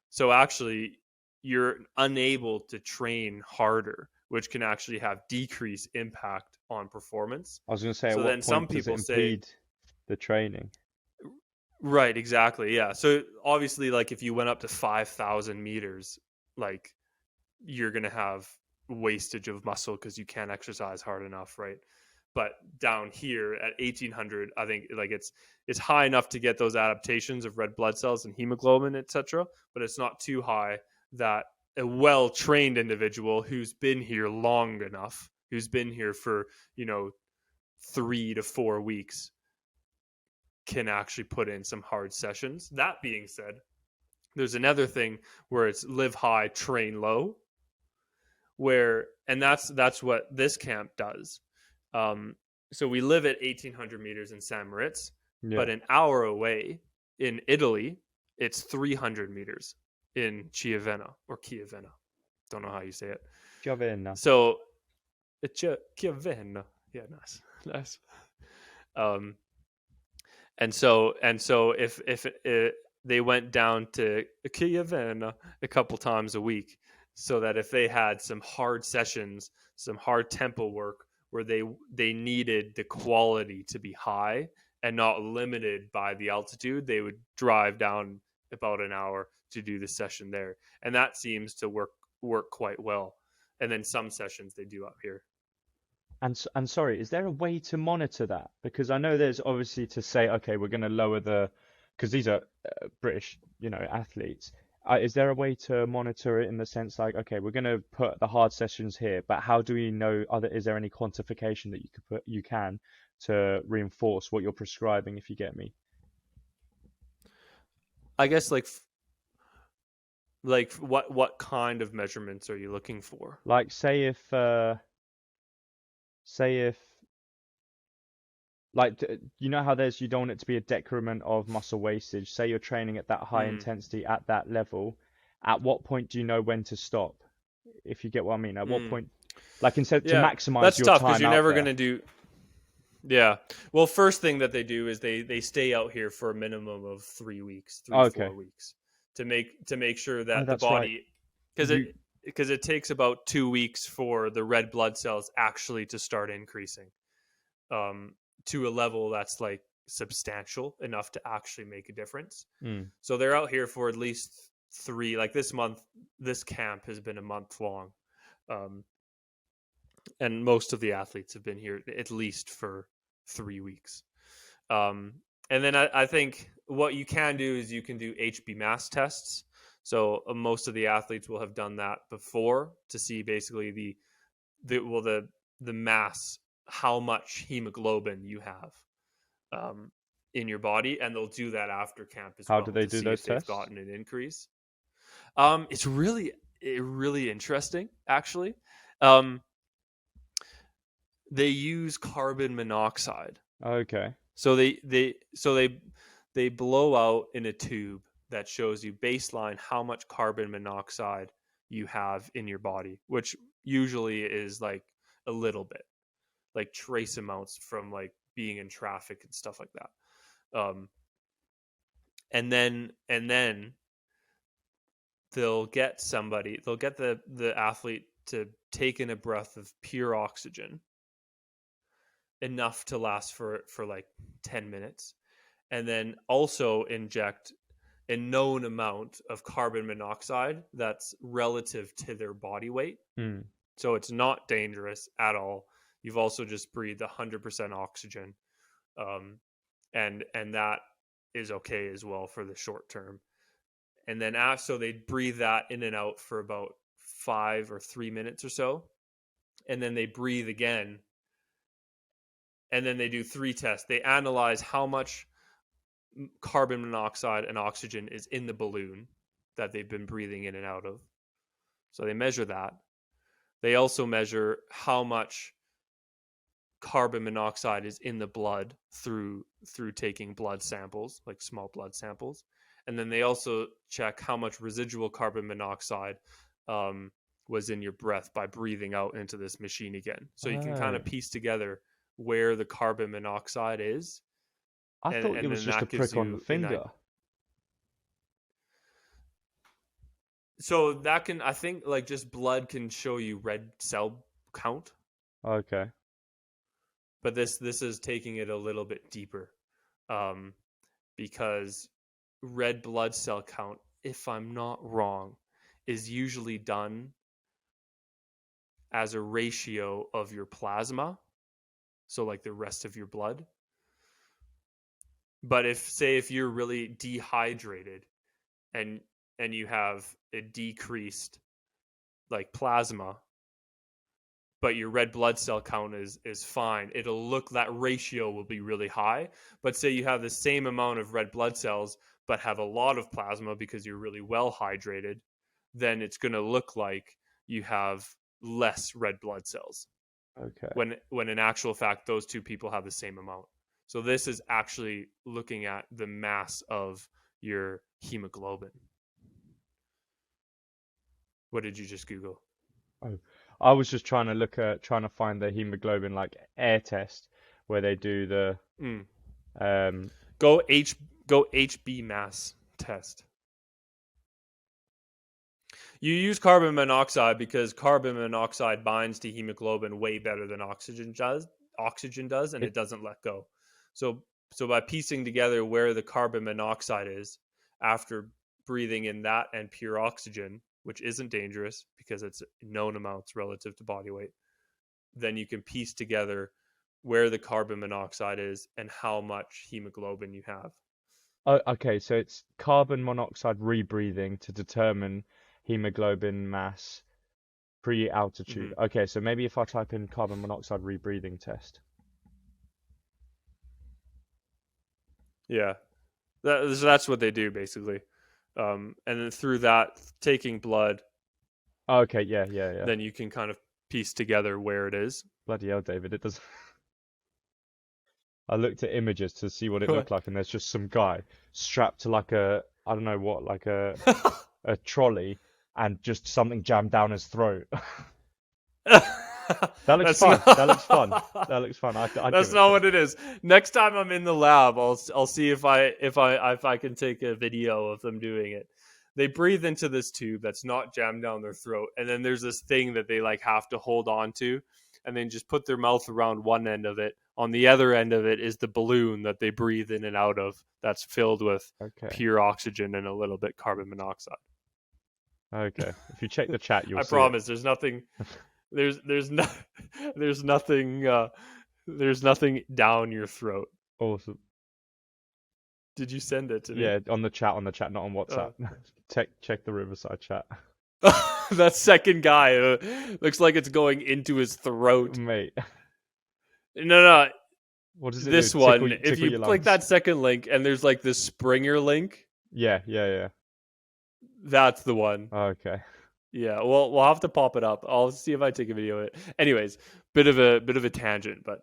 Speaker 2: So actually you're unable to train harder, which can actually have decreased impact on performance.
Speaker 1: I was going to say, at
Speaker 2: So then
Speaker 1: what
Speaker 2: some
Speaker 1: point does it
Speaker 2: people say,
Speaker 1: impede the training?
Speaker 2: right, exactly, yeah. So obviously, like if you went up to 5,000 meters, like you're going to have wastage of muscle because you can't exercise hard enough, right? But down here at 1,800, I think like it's high enough to get those adaptations of red blood cells and hemoglobin, etc. But it's not too high that a well-trained individual who's been here long enough, who's been here for 3 to 4 weeks, can actually put in some hard sessions. That being said, there's another thing where it's live high, train low, and that's what this camp does. So we live at 1,800 meters in St Moritz,
Speaker 1: Yeah.
Speaker 2: but an hour away in Italy, it's 300 meters in Chiavenna. Don't know how you say it.
Speaker 1: Chiavenna.
Speaker 2: So Chiavenna. Yeah, nice. And so if they went down to Chiavenna a couple times a week, so that if they had some hard sessions, some hard tempo work where they needed the quality to be high and not limited by the altitude, they would drive down about an hour to do the session there, and that seems to work quite well. And then some sessions they do up here.
Speaker 1: And sorry, is there a way to monitor that? Because I know there's obviously to say, okay, we're going to lower because these are British, athletes. Is there a way to monitor it in the sense like, okay, we're going to put the hard sessions here, but how do we know? Is there any quantification that you can to reinforce what you're prescribing, if you get me?
Speaker 2: I guess like what kind of measurements are you looking for?
Speaker 1: Like say if like how you don't want it to be a decrement of muscle wastage. Say you're training at that high intensity at that level. At what point do you know when to stop? If you get what I mean. At what point, like instead to maximize
Speaker 2: that's
Speaker 1: your
Speaker 2: tough
Speaker 1: time
Speaker 2: because you're
Speaker 1: out
Speaker 2: never
Speaker 1: there.
Speaker 2: going to do. Yeah. Well, first thing that they do is they stay out here for a minimum of 3 weeks, 4 weeks to make sure that the body, because it takes about 2 weeks for the red blood cells actually to start increasing to a level that's like substantial enough to actually make a difference. So they're out here for at least 3, like this month. This camp has been a month long, and most of the athletes have been here at least for 3 weeks. And then I think what you can do is you can do HB mass tests. So most of the athletes will have done that before to see basically the mass, how much hemoglobin you have in your body, and they'll do that after camp as well.
Speaker 1: How do they do those tests?
Speaker 2: They've gotten an increase. It's really interesting, actually. They use carbon monoxide.
Speaker 1: Okay.
Speaker 2: So they blow out in a tube that shows you baseline how much carbon monoxide you have in your body, which usually is like a little bit, like trace amounts from like being in traffic and stuff like that. And then they'll get the athlete to take in a breath of pure oxygen, enough to last for like 10 minutes, and then also inject a known amount of carbon monoxide that's relative to their body weight. So it's not dangerous at all. You've also just breathed 100% oxygen, and that is okay as well for the short term. And then so they breathe that in and out for about 5 or 3 minutes or so, and then they breathe again. And then they do 3 tests. They analyze how much carbon monoxide and oxygen is in the balloon that they've been breathing in and out of. So they measure that. They also measure how much carbon monoxide is in the blood through taking blood samples, like small blood samples. And then they also check how much residual carbon monoxide was in your breath by breathing out into this machine again. So you can kind of piece together where the carbon monoxide is.
Speaker 1: I thought it was just a prick on the finger.
Speaker 2: So that can, I think, like just blood can show you red cell count,
Speaker 1: Okay.
Speaker 2: but this is taking it a little bit deeper, um, because red blood cell count, if I'm not wrong, is usually done as a ratio of your plasma, so like the rest of your blood. But if you're really dehydrated and you have a decreased like plasma, but your red blood cell count is fine, it'll look, that ratio will be really high. But say you have the same amount of red blood cells but have a lot of plasma because you're really well hydrated, then it's going to look like you have less red blood cells,
Speaker 1: Okay.
Speaker 2: when in actual fact those two people have the same amount. So this is actually looking at the mass of your hemoglobin. What did you just Google?
Speaker 1: Oh, I was just trying to find the hemoglobin like air test where they do the
Speaker 2: Mm.
Speaker 1: um
Speaker 2: Go HB mass test. You use carbon monoxide because carbon monoxide binds to hemoglobin way better than oxygen does. And
Speaker 1: it
Speaker 2: it doesn't let go. So by piecing together where the carbon monoxide is after breathing in that and pure oxygen, which isn't dangerous because it's known amounts relative to body weight, then you can piece together where the carbon monoxide is and how much hemoglobin you have.
Speaker 1: Oh, okay, so it's carbon monoxide rebreathing to determine hemoglobin mass pre-altitude.
Speaker 2: Mm-hmm.
Speaker 1: Okay, so maybe if I type in carbon monoxide rebreathing test.
Speaker 2: Yeah, that's what they do basically. And then through that, taking blood,
Speaker 1: Oh, okay, yeah.
Speaker 2: then you can kind of piece together where it is.
Speaker 1: Bloody hell, David, it does. I looked at images to see what it looked like, and there's just some guy strapped to like I don't know what, like a trolley, and just something jammed down his throat. That looks
Speaker 2: That's
Speaker 1: fun.
Speaker 2: not,
Speaker 1: That looks fun. That looks fun. I'd
Speaker 2: that's
Speaker 1: give it a
Speaker 2: not
Speaker 1: shot.
Speaker 2: what it is. Next time I'm in the lab, I'll see if I can take a video of them doing it. They breathe into this tube that's not jammed down their throat, and then there's this thing that they like have to hold on to, and then just put their mouth around one end of it. On the other end of it is the balloon that they breathe in and out of, that's filled with
Speaker 1: Okay.
Speaker 2: pure oxygen and a little bit carbon monoxide.
Speaker 1: Okay. If you check the chat, you'll
Speaker 2: I
Speaker 1: see it.
Speaker 2: promise. There's nothing. There's no. There's nothing. There's nothing down your throat.
Speaker 1: Awesome.
Speaker 2: Did you send it to me?
Speaker 1: Yeah, on the chat, not on WhatsApp. Check the Riverside chat.
Speaker 2: That second guy looks like it's going into his throat.
Speaker 1: Mate,
Speaker 2: No.
Speaker 1: what does it do?
Speaker 2: This one. If
Speaker 1: Tickle
Speaker 2: you
Speaker 1: your
Speaker 2: click
Speaker 1: lungs.
Speaker 2: that second link and there's like this Springer link,
Speaker 1: Yeah.
Speaker 2: that's the one.
Speaker 1: Okay.
Speaker 2: Yeah, well, we'll have to pop it up. I'll see if I take a video of it. Anyways, bit of a tangent, but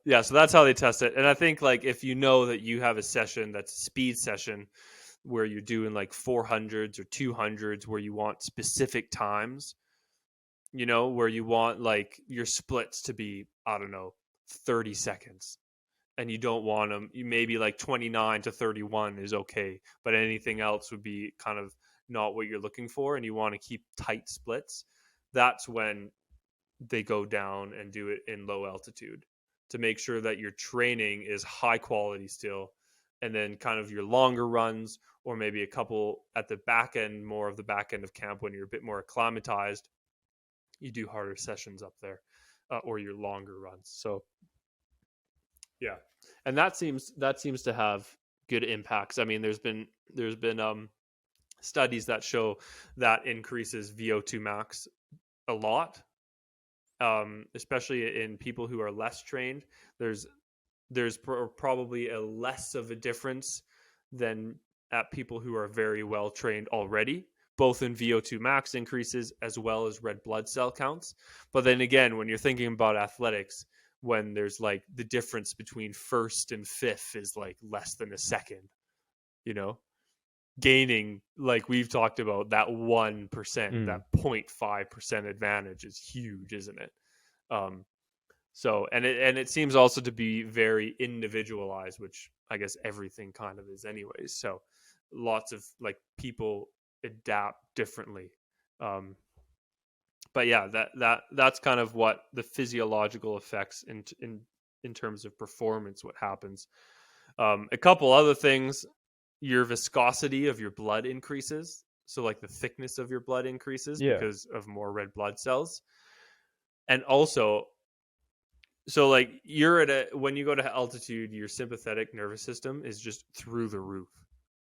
Speaker 2: yeah. So that's how they test it. And I think like if you know that you have a session that's a speed session where you're doing like 400s or 200s where you want specific times, where you want like your splits to be, I don't know, 30 seconds. And you don't want them, you maybe like 29 to 31 is okay, but anything else would be kind of not what you're looking for, and you want to keep tight splits. That's when they go down and do it in low altitude to make sure that your training is high quality still. And then kind of your longer runs, or maybe a couple at the back end, more of the back end of camp when you're a bit more acclimatized, you do harder sessions up there, or your longer runs. So yeah, and that seems to have good impacts. I mean, there's been studies that show that increases VO2 max a lot, especially in people who are less trained. There's probably a less of a difference than at people who are very well trained already, both in VO2 max increases as well as red blood cell counts. But then again, when you're thinking about athletics, when there's like the difference between first and fifth is like less than a second, gaining, like we've talked about, that 1%, that 0.5% advantage is huge, isn't it? So, and it seems also to be very individualized, which I guess everything kind of is anyways. So lots of like people adapt differently. But yeah, that's kind of what the physiological effects in terms of performance, what happens. A couple other things: your viscosity of your blood increases. So like the thickness of your blood increases
Speaker 1: Yeah.
Speaker 2: because of more red blood cells. And also, so like when you go to altitude, your sympathetic nervous system is just through the roof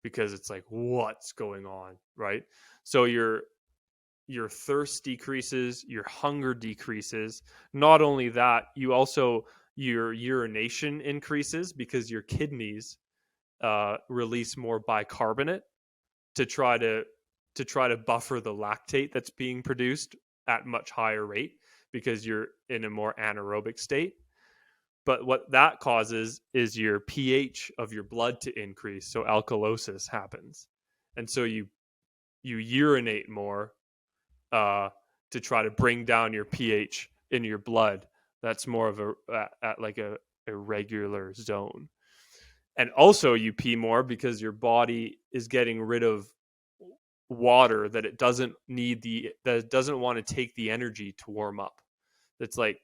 Speaker 2: because it's like, what's going on, right? So your thirst decreases, your hunger decreases. Not only that, your urination increases because your kidneys release more bicarbonate to try to buffer the lactate that's being produced at much higher rate because you're in a more anaerobic state. But what that causes is your pH of your blood to increase, so alkalosis happens, and so you urinate more to try to bring down your pH in your blood. That's more of at like a regular zone. And also you pee more because your body is getting rid of water that it doesn't want to take the energy to warm up. It's like,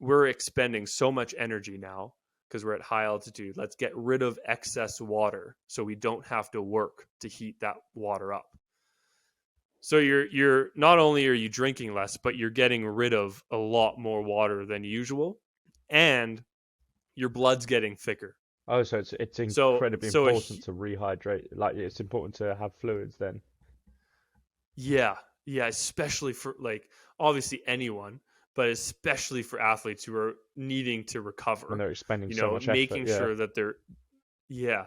Speaker 2: we're expending so much energy now because we're at high altitude. Let's get rid of excess water so we don't have to work to heat that water up. So you're not only are you drinking less, but you're getting rid of a lot more water than usual, and your blood's getting thicker.
Speaker 1: Oh, so it's
Speaker 2: So
Speaker 1: incredibly important to rehydrate. Like it's important to have fluids then.
Speaker 2: yeah, especially for like obviously anyone, but especially for athletes who are needing to recover.
Speaker 1: When they're expending so much
Speaker 2: making
Speaker 1: effort, yeah.
Speaker 2: sure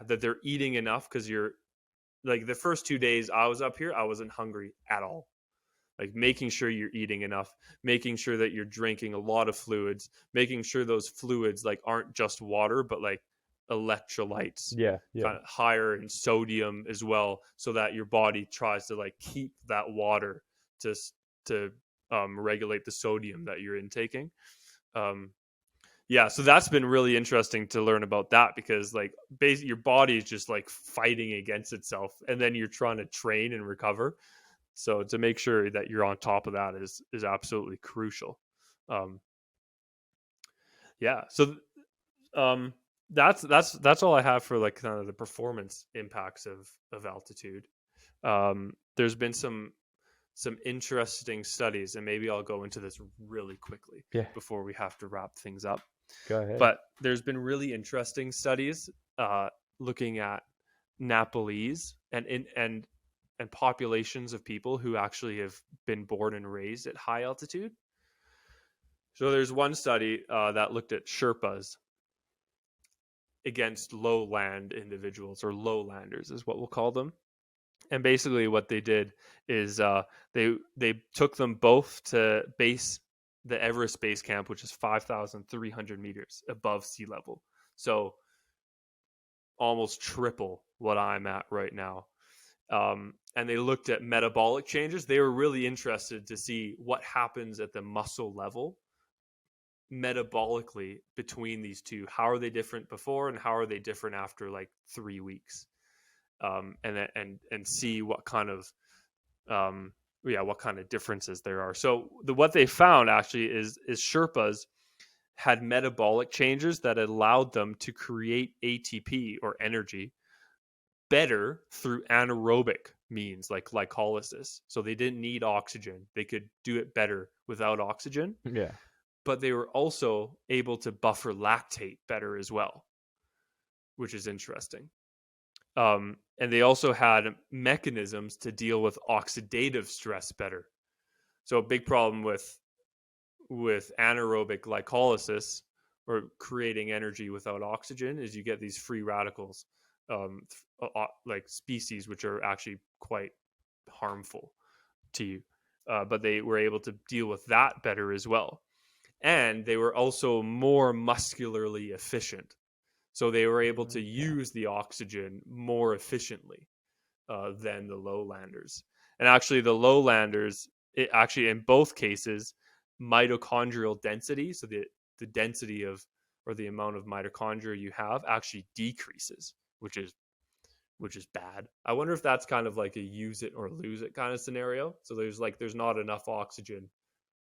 Speaker 2: that they're eating enough, because you're like, the first 2 days I was up here, I wasn't hungry at all. Like making sure you're eating enough, making sure that you're drinking a lot of fluids, making sure those fluids like aren't just water, but like electrolytes,
Speaker 1: Yeah.
Speaker 2: kind of higher in sodium as well, so that your body tries to like keep that water to regulate the sodium that you're intaking. So that's been really interesting to learn about that, because like basically your body is just like fighting against itself, and then you're trying to train and recover. So to make sure that you're on top of that is absolutely crucial. That's all I have for like kind of the performance impacts of altitude. There's been some interesting studies, and maybe I'll go into this really quickly before we have to wrap things up.
Speaker 1: Go ahead.
Speaker 2: But there's been really interesting studies looking at Nepalese and populations of people who actually have been born and raised at high altitude. So there's one study that looked at Sherpas against lowland individuals, or lowlanders is what we'll call them. And basically what they did is they took them both to the Everest base camp, which is 5,300 meters above sea level. So almost triple what I'm at right now. And they looked at metabolic changes. They were really interested to see what happens at the muscle level metabolically between these two. How are they different before, and how are they different after like 3 weeks? And see what kind of what kind of differences there are. So what they found actually is Sherpas had metabolic changes that allowed them to create ATP, or energy, better through anaerobic means like glycolysis. So they didn't need oxygen. They could do it better without oxygen.
Speaker 1: Yeah.
Speaker 2: But they were also able to buffer lactate better as well, which is interesting. And they also had mechanisms to deal with oxidative stress better. So a big problem with anaerobic glycolysis, or creating energy without oxygen, is you get these free radicals, like species, which are actually quite harmful to you. But they were able to deal with that better as well. And they were also more muscularly efficient. So they were able to use the oxygen more efficiently than the lowlanders. And actually, the lowlanders, in both cases, mitochondrial density, so the density of, or the amount of mitochondria you have, actually decreases, which is which is bad. I wonder if that's kind of like a use it or lose it kind of scenario. So there's not enough oxygen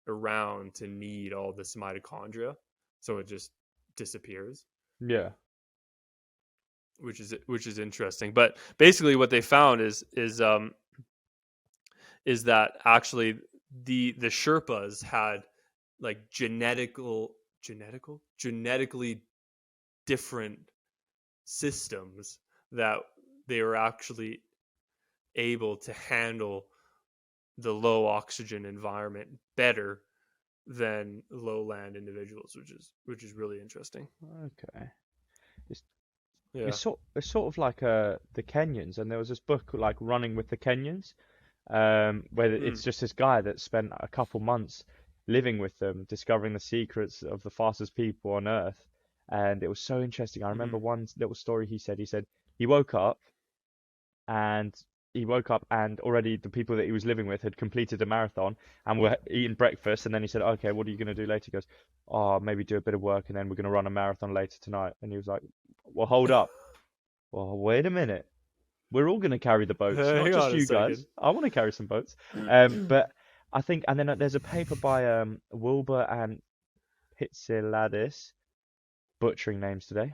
Speaker 2: around to need all this mitochondria, so it just disappears,
Speaker 1: Yeah.
Speaker 2: which is interesting. But basically, what they found is that actually the Sherpas had like genetically different systems that they were actually able to handle the low oxygen environment better than lowland individuals, which is really interesting.
Speaker 1: Okay. It's
Speaker 2: Yeah.
Speaker 1: it's sort of like the Kenyans, and there was this book like Running with the Kenyans, where
Speaker 2: Mm.
Speaker 1: it's just this guy that spent a couple months living with them, discovering the secrets of the fastest people on earth, and it was so interesting. I remember
Speaker 2: Mm-hmm.
Speaker 1: one little story he said he woke up and already the people that he was living with had completed a marathon and were eating breakfast, and then he said, okay, what are you going to do later? He goes, oh, maybe do a bit of work and then we're going to run a marathon later tonight. And he was like, well, hold up. Well, wait a minute. We're all going to carry the boats, not
Speaker 2: Hang
Speaker 1: just
Speaker 2: on a
Speaker 1: you
Speaker 2: second.
Speaker 1: guys. I want to carry some boats. But I think, and then there's a paper by Wilbur and Pitziladis, butchering names today,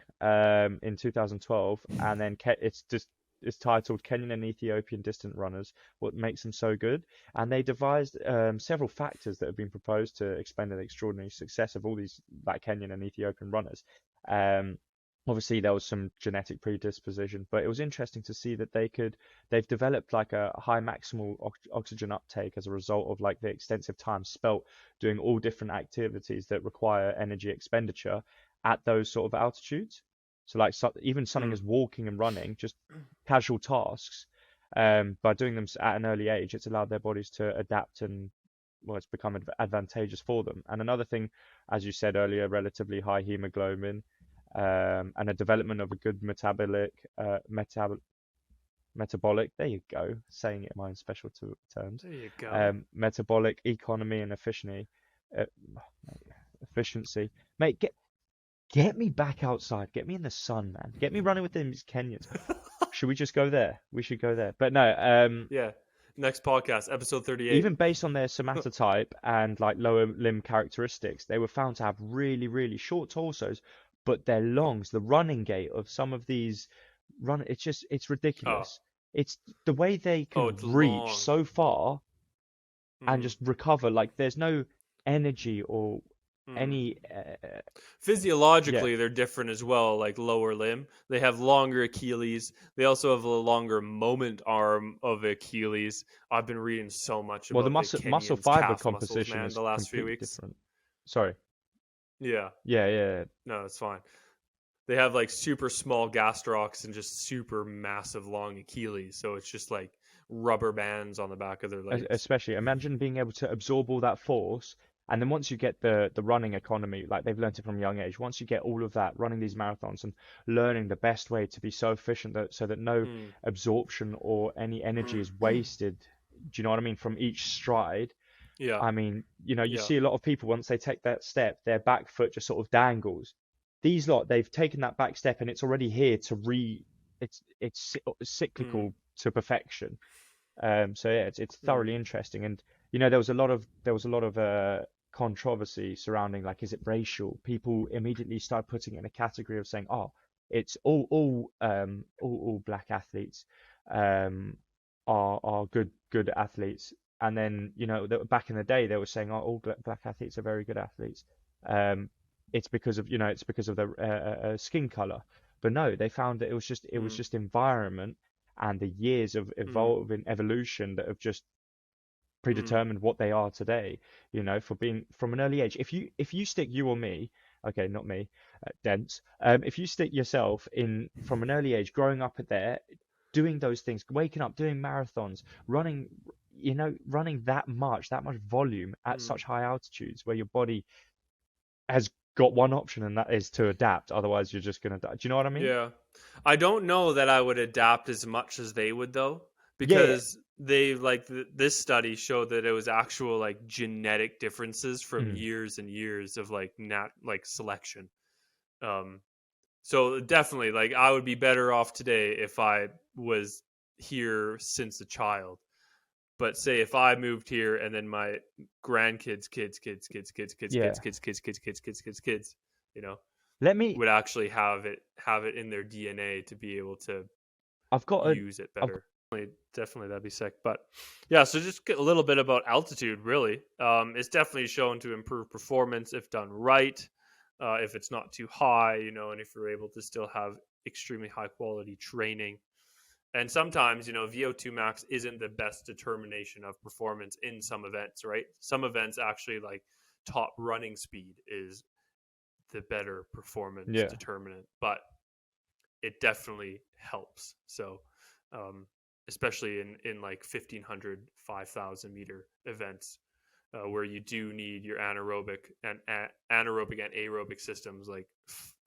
Speaker 1: in 2012, and then it's titled Kenyan and Ethiopian Distant Runners, What Makes Them So Good? And they devised several factors that have been proposed to explain the extraordinary success of all these like Kenyan and Ethiopian runners. Um, Obviously, there was some genetic predisposition, but it was interesting to see that they've developed like a high maximal oxygen uptake as a result of like the extensive time spent doing all different activities that require energy expenditure at those sort of altitudes. So like even something
Speaker 2: Mm.
Speaker 1: as walking and running, just casual tasks, by doing them at an early age, it's allowed their bodies to adapt and well, it's become advantageous for them. And another thing, as you said earlier, relatively high hemoglobin, and a development of a good metabolic. There you go, saying it in my own special terms.
Speaker 2: There you go.
Speaker 1: Metabolic economy and uh, efficiency. Mate, get me back outside. Get me in the sun, man. Get me running with these Kenyans. Should we just go there? We should go there. But no,
Speaker 2: Yeah. Next podcast, episode 38.
Speaker 1: even based on their somatotype and like lower limb characteristics, they were found to have really, really short torsos, but their lungs, the running gait of some of these it's
Speaker 2: Oh,
Speaker 1: ridiculous. It's the way they can
Speaker 2: it's
Speaker 1: reach
Speaker 2: long.
Speaker 1: so far and
Speaker 2: Mm.
Speaker 1: just recover. Like there's no energy or
Speaker 2: Mm.
Speaker 1: any, yeah.
Speaker 2: Physiologically, they're different as well, like lower limb. They have longer Achilles. They also have a longer moment arm of Achilles. I've been reading so much
Speaker 1: Well, the
Speaker 2: about the
Speaker 1: muscle
Speaker 2: Kenyans'
Speaker 1: fiber
Speaker 2: calf muscles,
Speaker 1: composition
Speaker 2: man,
Speaker 1: is
Speaker 2: the last few
Speaker 1: completely
Speaker 2: weeks.
Speaker 1: different. Sorry.
Speaker 2: Yeah.
Speaker 1: Yeah, yeah.
Speaker 2: No, it's fine. They have like super small gastrocs and just super massive long Achilles. So it's just like rubber bands on the back of their legs.
Speaker 1: Especially imagine being able to absorb all that force, and then once you get the running economy, like they've learned it from a young age, once you get all of that running these marathons and learning the best way to be so efficient that so that no
Speaker 2: Mm.
Speaker 1: absorption or any energy is wasted, do you know what I mean, from each stride.
Speaker 2: Yeah.
Speaker 1: I mean, you
Speaker 2: Yeah.
Speaker 1: see a lot of people once they take that step, their back foot just sort of dangles. These lot, they've taken that back step and it's already here to it's
Speaker 2: Mm.
Speaker 1: cyclical to perfection. So yeah, it's
Speaker 2: Mm.
Speaker 1: thoroughly interesting, and there was a lot of controversy surrounding like, is it racial? People immediately started putting it in a category of saying, oh, it's all black athletes um are good athletes, and then back in the day they were saying, oh, all black athletes are very good athletes. It's because of their skin color, but no, they found that it was
Speaker 2: Mm.
Speaker 1: just environment and the years of
Speaker 2: Mm.
Speaker 1: evolution that have just
Speaker 2: Mm.
Speaker 1: predetermined what they are today, for being from an early age. If you stick you or me, okay, not me, Dents, if you stick yourself in from an early age, growing up at there, doing those things, waking up, doing marathons, running, running that much volume at
Speaker 2: Mm.
Speaker 1: such high altitudes where your body has got one option, and that is to adapt. Otherwise, you're just gonna die. Do you know what I mean?
Speaker 2: Yeah. I don't know that I would adapt as much as they would though,
Speaker 1: Yeah, yeah.
Speaker 2: because they like this study showed that it was actual like genetic differences from
Speaker 1: Mm.
Speaker 2: years and years of like selection. Um so definitely like I would be better off today if I was here since a child. But say if I moved here and then my grandkids,
Speaker 1: Yeah.
Speaker 2: kids,
Speaker 1: Let me.
Speaker 2: would actually have it in their DNA to be able to
Speaker 1: I've got a.
Speaker 2: use it
Speaker 1: I've,
Speaker 2: better. Definitely that'd be sick. But yeah, so just get a little bit about altitude. Really, it's definitely shown to improve performance if done right. If it's not too high, and if you're able to still have extremely high quality training. And sometimes, VO2 max isn't the best determination of performance in some events, right? Some events actually, like top running speed is the better performance
Speaker 1: yeah.
Speaker 2: determinant, but it definitely helps. So, especially in like 1500, 5000 meter events, where you do need your anaerobic and aerobic systems like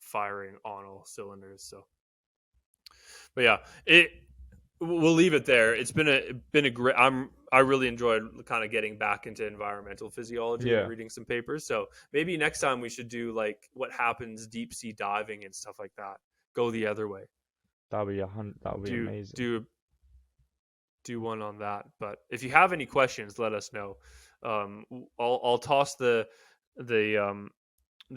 Speaker 2: firing on all cylinders. So, but yeah, we'll leave it there. It's been a great. I really enjoyed kind of getting back into environmental physiology and
Speaker 1: Yeah.
Speaker 2: reading some papers. So maybe next time we should do like what happens deep sea diving and stuff like that. Go the other way.
Speaker 1: That would be
Speaker 2: Do
Speaker 1: amazing.
Speaker 2: do one on that. But if you have any questions, let us know. I'll toss the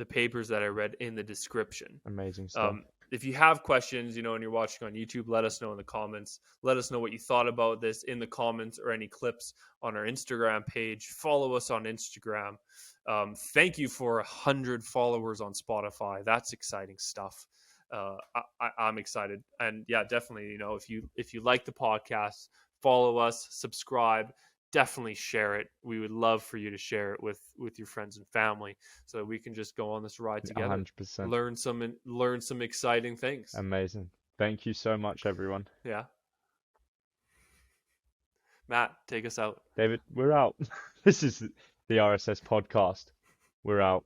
Speaker 2: papers that I read in the description.
Speaker 1: Amazing stuff.
Speaker 2: If you have questions, and you're watching on YouTube, let us know in the comments. Let us know what you thought about this in the comments or any clips on our Instagram page. Follow us on Instagram. Thank you for 100 followers on Spotify. That's exciting stuff. I'm excited. And yeah, definitely, if you like the podcast, follow us, subscribe. Definitely share it. We would love for you to share it with your friends and family so that we can just go on this ride together.
Speaker 1: 100%.
Speaker 2: Learn some exciting things.
Speaker 1: Amazing. Thank you so much, everyone.
Speaker 2: Yeah. Matt, take us out.
Speaker 1: David, we're out. This is the RSS podcast. We're out.